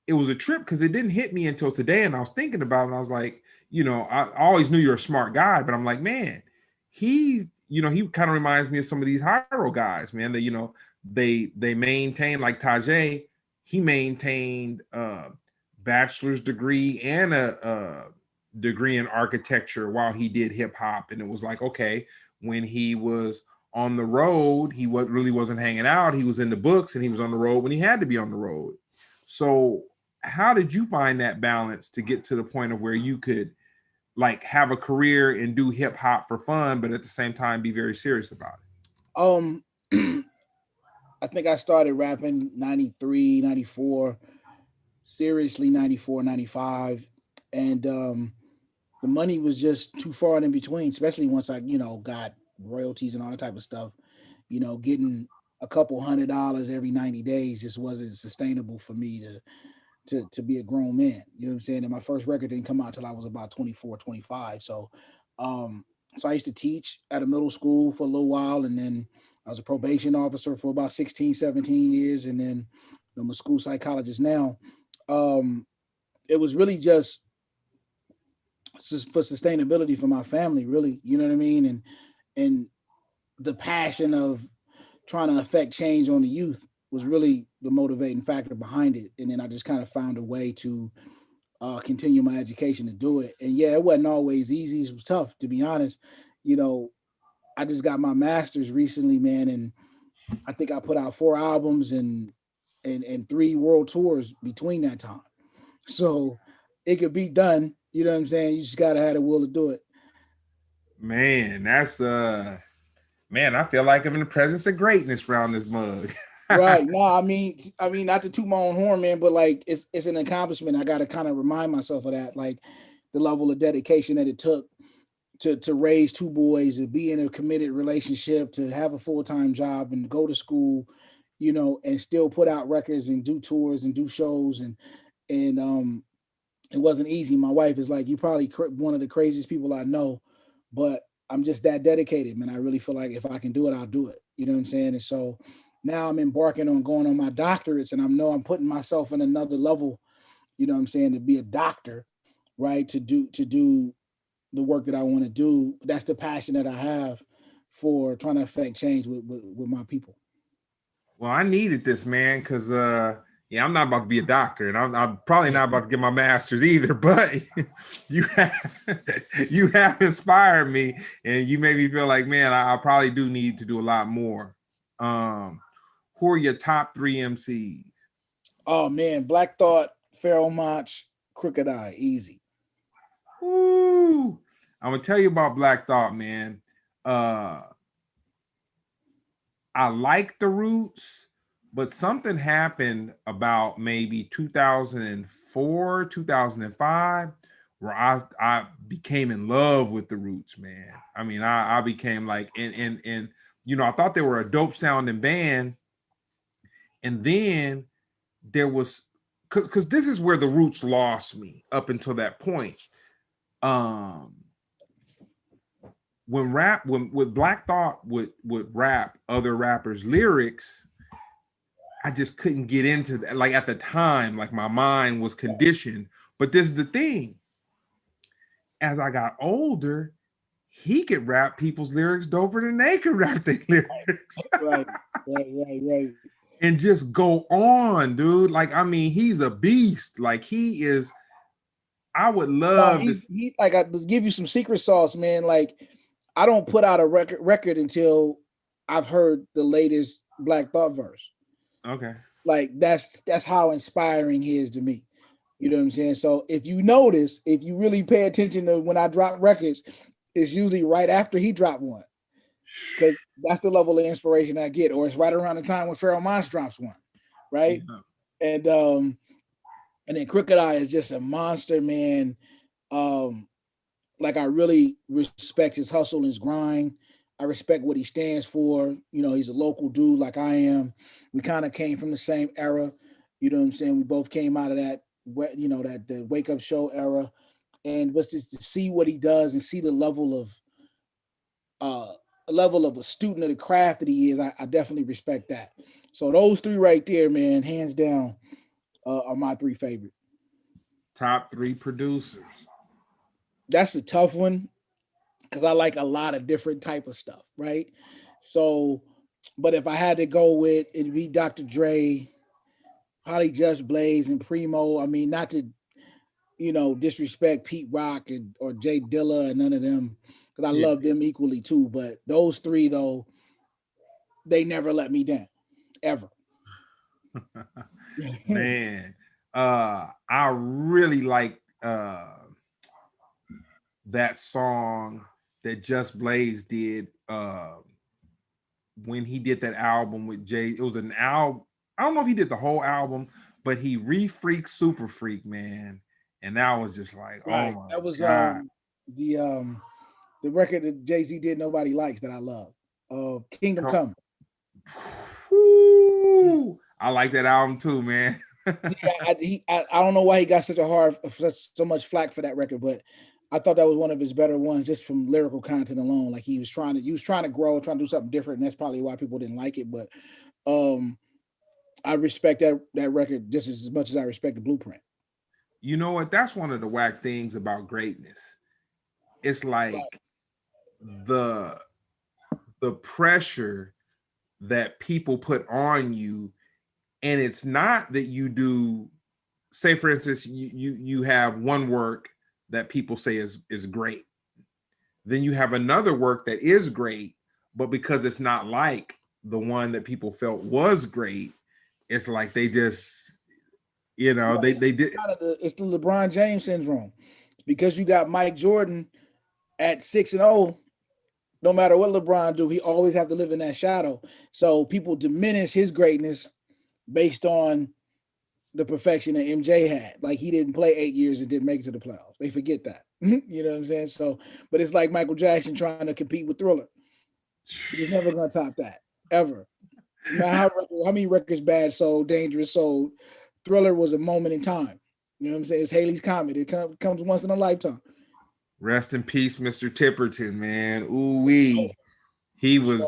it was a trip because it didn't hit me until today. And I was thinking about it, and I was like, I always knew you're a smart guy, but I'm like, man, he kind of reminds me of some of these Hyro guys, man. That they maintain, like Tajay, he maintained a bachelor's degree and a degree in architecture while he did hip hop. And it was like, okay, when he was on the road, he really wasn't hanging out. He was in the books, and he was on the road when he had to be on the road. So how did you find that balance to get to the point of where you could like have a career and do hip hop for fun, but at the same time be very serious about it? I think I started rapping 93, 94, seriously 94, 95. And the money was just too far in between, especially once I, got royalties and all that type of stuff. Getting a couple $100 every 90 days just wasn't sustainable for me to be a grown man. You know what I'm saying? And my first record didn't come out till I was about 24, 25. So I used to teach at a middle school for a little while, and then I was a probation officer for about 16, 17 years. And then I'm a school psychologist now. It was really just for sustainability for my family, really. You know what I mean? And the passion of trying to affect change on the youth was really the motivating factor behind it. And then I just kind of found a way to continue my education to do it. And yeah, it wasn't always easy. It was tough, to be honest. You know, I just got my master's recently, man, and I think I put out 4 albums and 3 world tours between that time. So it could be done. You know what I'm saying? You just gotta have the will to do it. Man, that's man, I feel like I'm in the presence of greatness around this mug. Right. No, I mean, not to toot my own horn, man, but like it's an accomplishment. I gotta kind of remind myself of that, like the level of dedication that it took to raise 2 boys, to be in a committed relationship, to have a full-time job and go to school, you know, and still put out records and do tours and do shows. And it wasn't easy. My wife is like, you probably one of the craziest people I know, but I'm just that dedicated, man. I really feel like if I can do it, I'll do it. You know what I'm saying? And so now I'm embarking on going on my doctorates, and I know I'm putting myself in another level, you know what I'm saying, to be a doctor, right? To do the work that I want to do. That's the passion that I have for trying to affect change with my people. Well, I needed this, man, because yeah, I'm not about to be a doctor, and I'm probably not about to get my master's either. But you have inspired me, and you made me feel like, man, I probably do need to do a lot more. Who are your top 3 MCs? Oh man, Black Thought, Pharaoh Monch, Crooked Eye, easy. Ooh, I'm gonna tell you about Black Thought, man. I like the Roots, but something happened about maybe 2004, 2005, where I became in love with the Roots, man. I mean, I became like, and you know, I thought they were a dope sounding band, and then there was, because this is where the Roots lost me up until that point. When Black Thought would rap other rappers' lyrics, I just couldn't get into that. Like at the time, like my mind was conditioned. But this is the thing. As I got older, he could rap people's lyrics doper than they could rap their lyrics. Right. And just go on, dude. Like, I mean, he's a beast. Like he is. I would love to. He like, I give you some secret sauce, man. Like, I don't put out a record until I've heard the latest Black Thought verse. Okay. Like that's how inspiring he is to me. You know what I'm saying? So if you notice, if you really pay attention to when I drop records, it's usually right after he dropped one, because that's the level of inspiration I get. Or it's right around the time when Pharaoh Monch drops one, right? Yeah. And then Crooked Eye is just a monster, man. Like, I really respect his hustle and his grind. I respect what he stands for. You know, he's a local dude like I am. We kind of came from the same era. You know what I'm saying? We both came out of that, you know, that the Wake Up Show era. And was just to see what he does and see the level of a student of the craft that he is, I definitely respect that. So those 3 right there, man, hands down, are my 3 favorite. Top 3 producers. That's a tough one, because I like a lot of different type of stuff, right? So, but if I had to go with, it'd be Dr. Dre, probably Just Blaze, and Primo. I mean, not to, you know, disrespect Pete Rock or Jay Dilla and none of them, because I love them equally too. But those 3 though, they never let me down, ever. Man, I really like that song that Just Blaze did when he did that album with Jay. It was an album. I don't know if he did the whole album, but he re-freaked Super Freak, man. And that was just like, right. Oh my that was God. The record that Jay-Z did Nobody Likes that I love. Kingdom Come. Woo! I like that album too, man. I don't know why he got so much flack for that record, but I thought that was one of his better ones, just from lyrical content alone. Like he was trying to grow, trying to do something different, and that's probably why people didn't like it. But I respect that record just as much as I respect the Blueprint. You know what? That's one of the whack things about greatness. It's like the pressure that people put on you, and it's not that you do. Say, for instance, you have one work that people say is great. Then you have another work that is great, but because it's not like the one that people felt was great, it's like they just, they did. It's the LeBron James syndrome, because you got Mike Jordan at 6-0. No matter what LeBron do, he always have to live in that shadow. So people diminish his greatness based on the perfection that MJ had. Like, he didn't play 8 years and didn't make it to the playoffs. They forget that. You know what I'm saying? So, but it's like Michael Jackson trying to compete with Thriller. He's never gonna top that ever. Now, how many records Bad sold, Dangerous sold? Thriller was a moment in time. You know what I'm saying? It's Haley's Comet. It comes once in a lifetime. Rest in peace, Mr. Tipperton, man. Ooh wee. He was.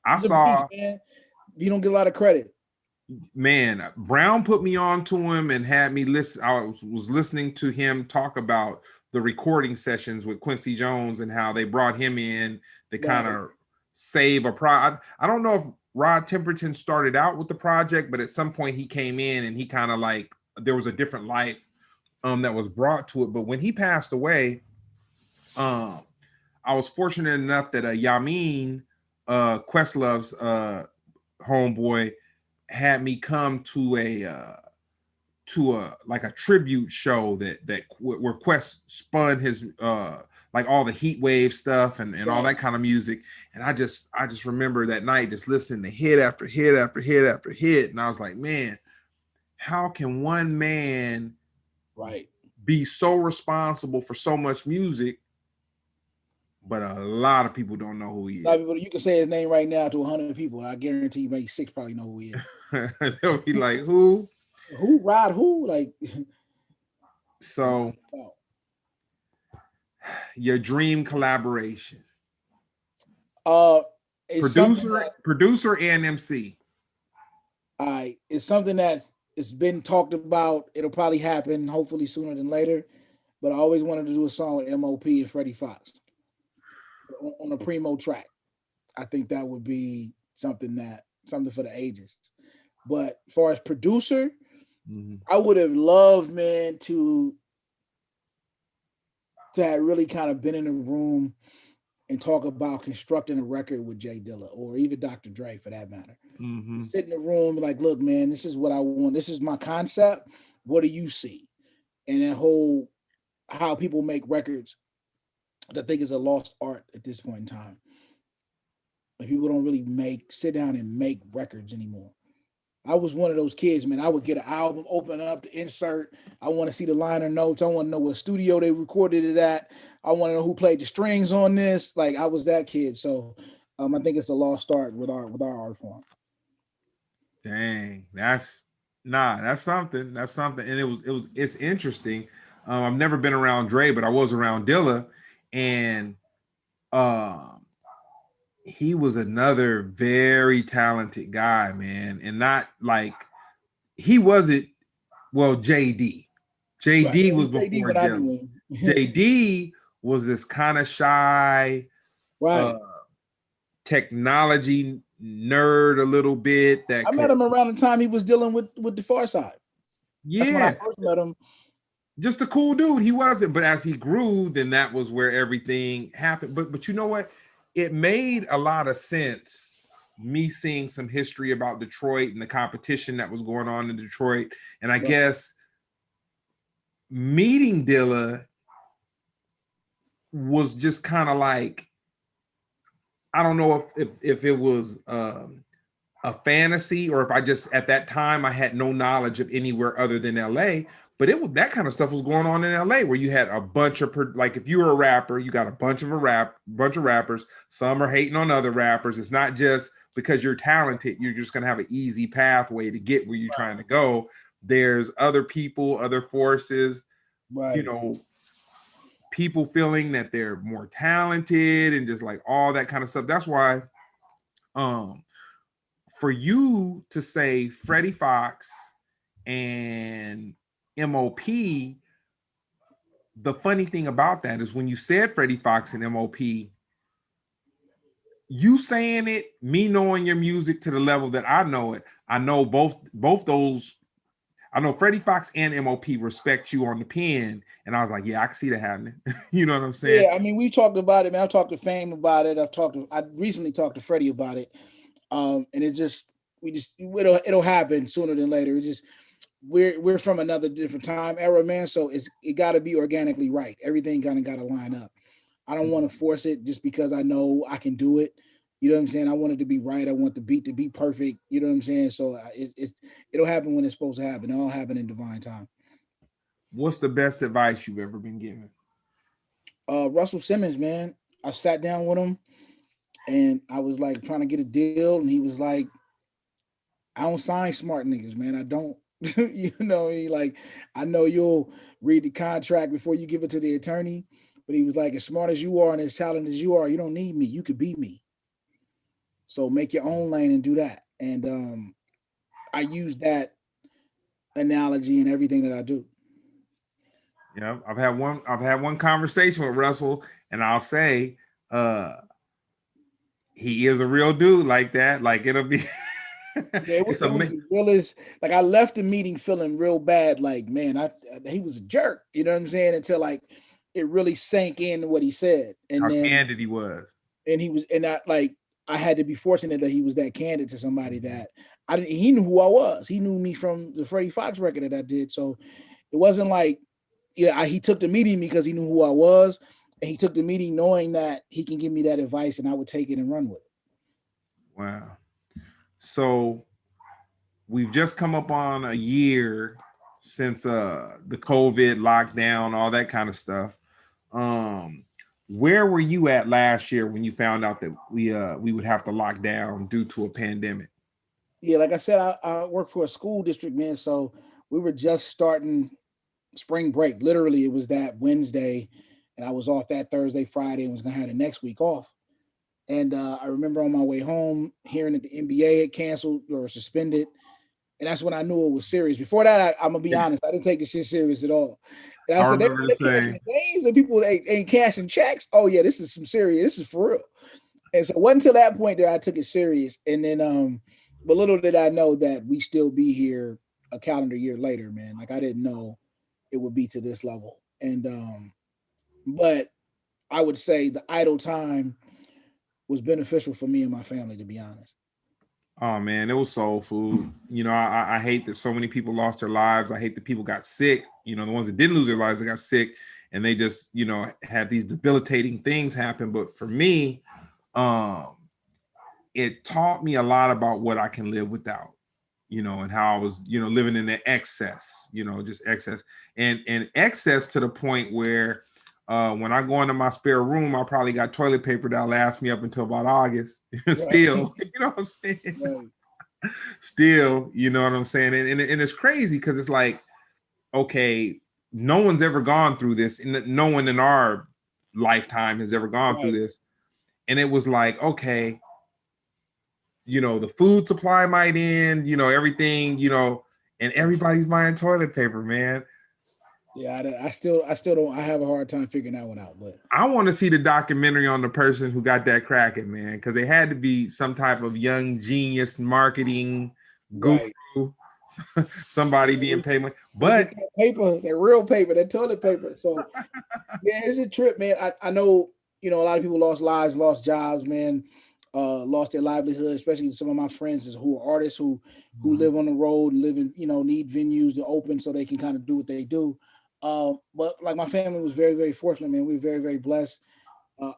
I saw. Man. You don't get a lot of credit. Man, Brown put me on to him and had me listen. I was listening to him talk about the recording sessions with Quincy Jones and how they brought him in to kind of save a project. I don't know if Rod Temperton started out with the project, but at some point he came in and he kind of like, there was a different life that was brought to it. But when he passed away, I was fortunate enough that Yamin, Questlove's homeboy, had me come to a like a tribute show that where Quest spun his like all the heat wave stuff and all that kind of music. And I just remember that night just listening to hit after hit after hit after hit. And I was like, man, how can one man be so responsible for so much music, but a lot of people don't know who he is? A lot of people, you can say his name right now to 100 people. I guarantee you maybe 6 probably know who he is. They'll be like, who? Who? Rod who? Like, so your dream collaboration. Producer and MC. It's something it's been talked about. It'll probably happen, hopefully sooner than later. But I always wanted to do a song with MOP and Freddie Fox on a primo track. I think that would be something for the ages. But as far as producer, I would have loved, man, to have really kind of been in a room and talk about constructing a record with Jay Dilla or even Dr. Dre for that matter. Sit in the room like, look, man, this is what I want. This is my concept. What do you see? And that whole how people make records, I think is a lost art at this point in time. Like, people don't really sit down and make records anymore. I was one of those kids, man. I would get an album, open up the insert. I want to see the liner notes. I want to know what studio they recorded it at. I want to know who played the strings on this. Like, I was that kid. So I think it's a lost art with our art form. Dang, that's something. That's something. And it's interesting. I've never been around Dre, but I was around Dilla, and he was another very talented guy, man. And not like he wasn't, well, JD. JD was before Dilla. JD was this kind of shy, technology nerd a little bit. I met him around the time he was dealing with the Pharcyde. Yeah. That's when I first met him. Just a cool dude. He wasn't, but as he grew, then that was where everything happened. But you know what? It made a lot of sense, me seeing some history about Detroit and the competition that was going on in Detroit. And I guess meeting Dilla was just kind of like, I don't know if it was a fantasy or if I just, at that time, I had no knowledge of anywhere other than LA. But that kind of stuff was going on in LA, where you had a bunch of, like, if you were a rapper, you got a bunch of rappers. Some are hating on other rappers. It's not just because you're talented, you're just going to have an easy pathway to get where you're trying to go. There's other people, other forces, people feeling that they're more talented and just like all that kind of stuff. That's why for you to say Freddie Fox and MOP, the funny thing about that is when you said Freddie Fox and MOP, you saying it, me knowing your music to the level that I know it, I know both those. I know Freddie Fox and MOP respect you on the pen, and I was like, yeah, I can see that happening. You know what I'm saying? Yeah, I mean, we've talked about it, man. I've talked to Fame about it. I recently talked to Freddie about it. And it's just it'll happen sooner than later. It's just we're from another different time era, man. So it got to be organically right. Everything kind of got to line up. I don't want to force it just because I know I can do it. You know what I'm saying? I want it to be right. I want the beat to be perfect. You know what I'm saying? So it'll happen when it's supposed to happen. It'll happen in divine time. What's the best advice you've ever been given? Russell Simmons, man. I sat down with him and I was like trying to get a deal, and he was like, I don't sign smart niggas, man. I don't. You know, I know you'll read the contract before you give it to the attorney, but he was like, as smart as you are and as talented as you are, you don't need me. You could be me. So make your own lane and do that. And I use that analogy in everything that I do. Yeah, I've had one conversation with Russell, and I'll say he is a real dude like that. Like it'll be Yeah, it was the realest. Like I left the meeting feeling real bad. Like, man, he was a jerk. You know what I'm saying? Until like it really sank in what he said, and how then candid he was. And he was, and I had to be fortunate that he was that candid to somebody that I didn't. He knew who I was. He knew me from the Freddie Fox record that I did. So it wasn't like, yeah, he took the meeting because he knew who I was, and he took the meeting knowing that he can give me that advice, and I would take it and run with it. Wow. So we've just come up on a year since the COVID lockdown, all that kind of stuff. Where were you at last year when you found out that we would have to lock down due to a pandemic? Yeah, like I said, I work for a school district, man. So we were just starting spring break. Literally, it was that Wednesday, and I was off that Thursday, Friday, and was gonna have the next week off. And I remember on my way home hearing that the NBA had canceled or suspended. And that's when I knew it was serious. Before that, I'm gonna be honest, I didn't take the shit serious at all. And I said, they canceling games and people ain't cashing checks. Oh yeah, this is some serious. This is for real. And so it wasn't until that point that I took it serious. And then, but little did I know that we still be here a calendar year later, man. Like I didn't know it would be to this level. And but I would say the idle time was beneficial for me and my family, to be honest. Oh man, it was soul food. You know, I hate that so many people lost their lives. I hate that people got sick. You know, the ones that didn't lose their lives, they got sick, and they just, you know, had these debilitating things happen. But for me, it taught me a lot about what I can live without, you know, and how I was, you know, living in the excess, you know, just excess and excess to the point where when I go into my spare room, I probably got toilet paper that'll last me up until about August. Still, you know what I'm saying? Right. Still, you know what I'm saying? And it's crazy because it's like, okay, no one's ever gone through this, and no one in our lifetime has ever gone through this. And it was like, okay, you know, the food supply might end, you know, everything, you know, and everybody's buying toilet paper, man. Yeah, I still don't. I have a hard time figuring that one out. But I want to see the documentary on the person who got that cracking, man, because they had to be some type of young genius marketing guru, right. Somebody being paid money. But that paper, that real paper, that toilet paper. So yeah, it's a trip, man. I know, you know, a lot of people lost lives, lost jobs, man, lost their livelihood, especially some of my friends who are artists who live on the road and live in, you know, need venues to open so they can kind of do what they do. But like my family was very, very fortunate, man. We were very, very blessed.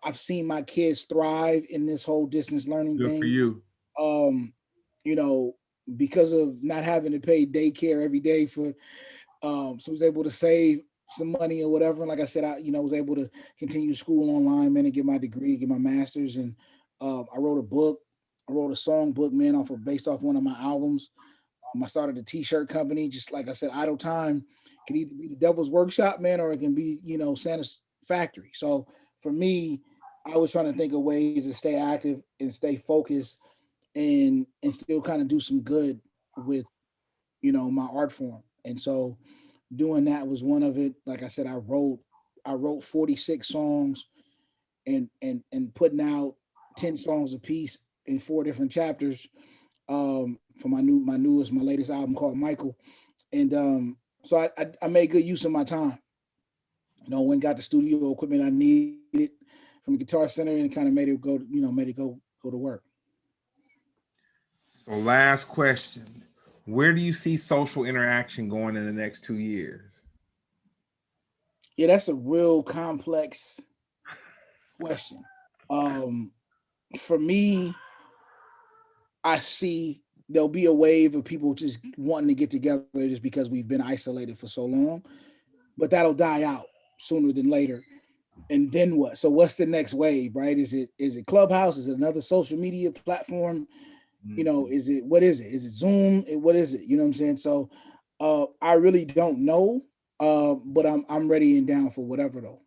I've seen my kids thrive in this whole distance learning thing. Good for you. You know, because of not having to pay daycare every day for, so I was able to save some money or whatever. And like I said, I, you know, was able to continue school online, man, and get my degree, get my master's. And I wrote a book. I wrote a song book, man, based off one of my albums. I started a t-shirt company. Just like I said, idle time can either be the devil's workshop, man, or it can be, you know, Santa's factory. So for me, I was trying to think of ways to stay active and stay focused and still kind of do some good with, you know, my art form. And so doing that was one of it. Like I said, I wrote 46 songs and putting out 10 songs a piece in 4 different chapters for my latest album called Mykill. And so I made good use of my time. You know, went got the studio equipment I needed from the Guitar Center and kind of made it go to work. So last question. Where do you see social interaction going in the next 2 years? Yeah, that's a real complex question. For me, I see there'll be a wave of people just wanting to get together just because we've been isolated for so long, but that'll die out sooner than later. And then what? So what's the next wave, right? Is it Clubhouse? Is it another social media platform? You know, what is it? Is it Zoom? What is it? You know what I'm saying? So I really don't know. But I'm ready and down for whatever though.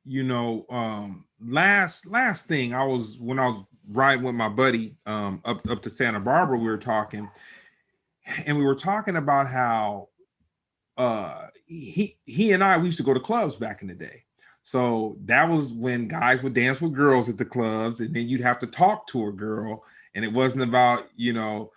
You know, last thing, when I was riding with my buddy up to Santa Barbara, we were talking about how he and we used to go to clubs back in the day. So that was when guys would dance with girls at the clubs, and then you'd have to talk to a girl, and it wasn't about, you know,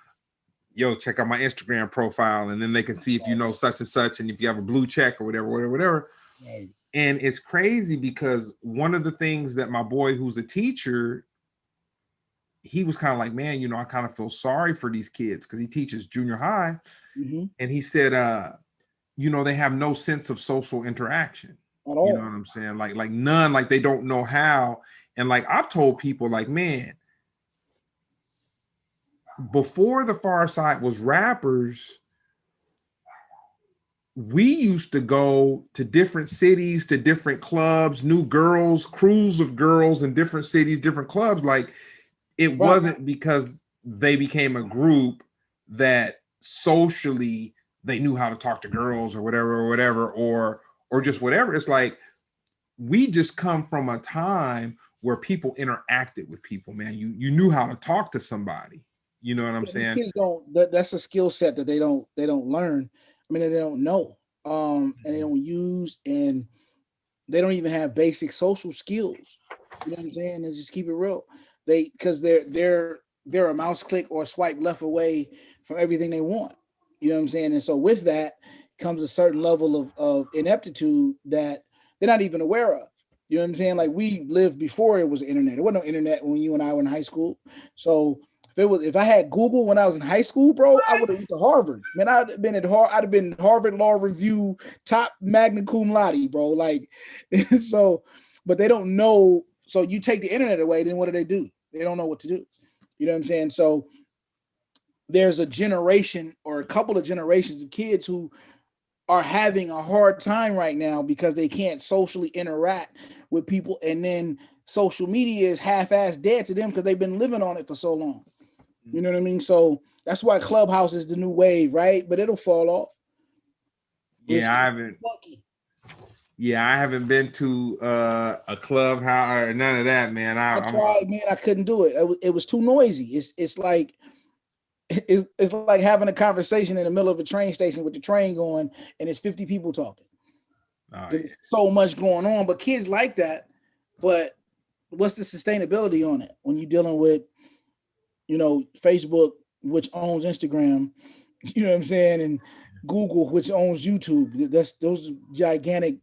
yo, check out my Instagram profile, and then they can see if you know such and such, and if you have a blue check or whatever. Right. And it's crazy because one of the things that my boy, who's a teacher, he was kind of like, man, you know, I kind of feel sorry for these kids because he teaches junior high. Mm-hmm. And he said, you know, they have no sense of social interaction At all. You know what I'm saying? Like none, like they don't know how. And like I've told people, like, man, before the Pharcyde was rappers, we used to go to different cities, to different clubs, new girls, crews of girls in different cities, different clubs. Like it wasn't because they became a group that socially they knew how to talk to girls or whatever, or just whatever. It's like we just come from a time where people interacted with people, man. You knew how to talk to somebody. You know what I'm saying? Kids don't. That's a skill set that they don't learn. I mean, they don't know, and they don't use, and they don't even have basic social skills. You know what I'm saying? And just keep it real. Because they're a mouse click or a swipe left away from everything they want. You know what I'm saying? And so with that comes a certain level of ineptitude that they're not even aware of. You know what I'm saying? Like we lived before it was internet. There wasn't no internet when you and I were in high school. So if I had Google when I was in high school, bro, I would have went to Harvard. Man, I'd have been Harvard Law Review top magna cum laude, bro. Like, so, but they don't know. So you take the internet away, then what do? They don't know what to do. You know what I'm saying? So there's a generation or a couple of generations of kids who are having a hard time right now because they can't socially interact with people. And then social media is half-assed dead to them because they've been living on it for so long. You know what I mean? So that's why Clubhouse is the new wave, right? But it'll fall off. Yeah, I haven't been to a clubhouse or none of that, man. I tried, man. I couldn't do it. It was too noisy. It's like having a conversation in the middle of a train station with the train going, and it's 50 people talking. There's so much going on, but kids like that. But what's the sustainability on it when you're dealing with, you know, Facebook, which owns Instagram, you know what I'm saying, and Google, which owns YouTube? That's those gigantic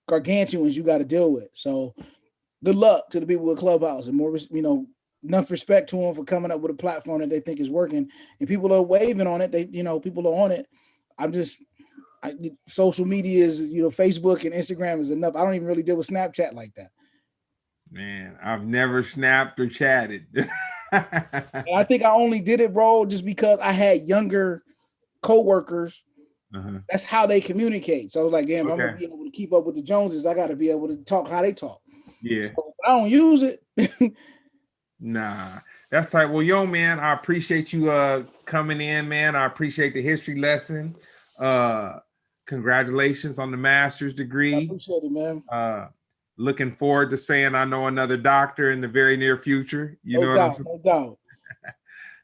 gargantuans you got to deal with. So good luck to the people with Clubhouse, and more, you know, enough respect to them for coming up with a platform that they think is working, and people are waving on it. People are on it. Social media is, you know, Facebook and Instagram is enough. I don't even really deal with Snapchat like that. Man, I've never snapped or chatted. And I think I only did it, bro, just because I had younger coworkers. That's how they communicate. So I was like, damn, if I'm gonna be able to keep up with the Joneses, I got to be able to talk how they talk. Yeah. So I don't use it. Nah, that's tight. Well, yo, man, I appreciate you coming in, man. I appreciate the history lesson. Congratulations on the master's degree. I appreciate it, man. Looking forward to saying I know another doctor in the very near future. You know what I'm saying? No doubt.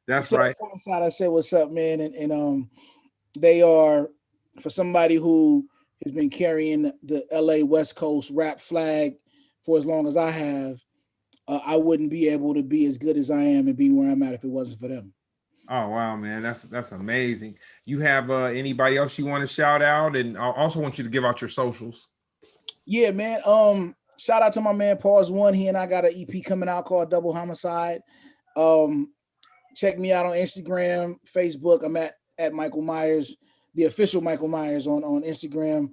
That's Tell right. Pharcyde I said what's up, man. And they are, for somebody who has been carrying the LA West Coast rap flag for as long as I have, I wouldn't be able to be as good as I am and be where I'm at if it wasn't for them. Oh wow, man, that's amazing. You have anybody else you want to shout out? And I also want you to give out your socials. Yeah, man. Shout out to my man Pause One. He and I got an EP coming out called Double Homicide. Check me out on Instagram, Facebook. I'm at Mykill Miers, the official Mykill Miers on Instagram.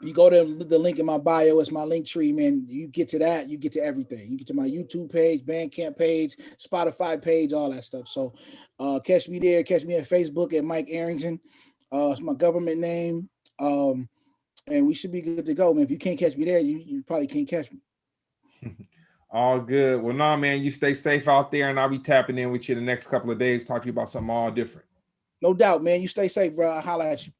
You go to the link in my bio, it's my link tree, man. You get to that, you get to everything. You get to my YouTube page, Bandcamp page, Spotify page, all that stuff. So catch me there, catch me at Facebook at Mike Arrington. It's my government name. And we should be good to go, man. If you can't catch me there, you probably can't catch me. All good. Well, no, man, you stay safe out there, and I'll be tapping in with you the next couple of days, talk to you about something all different. No doubt, man. You stay safe, bro. I'll holler at you.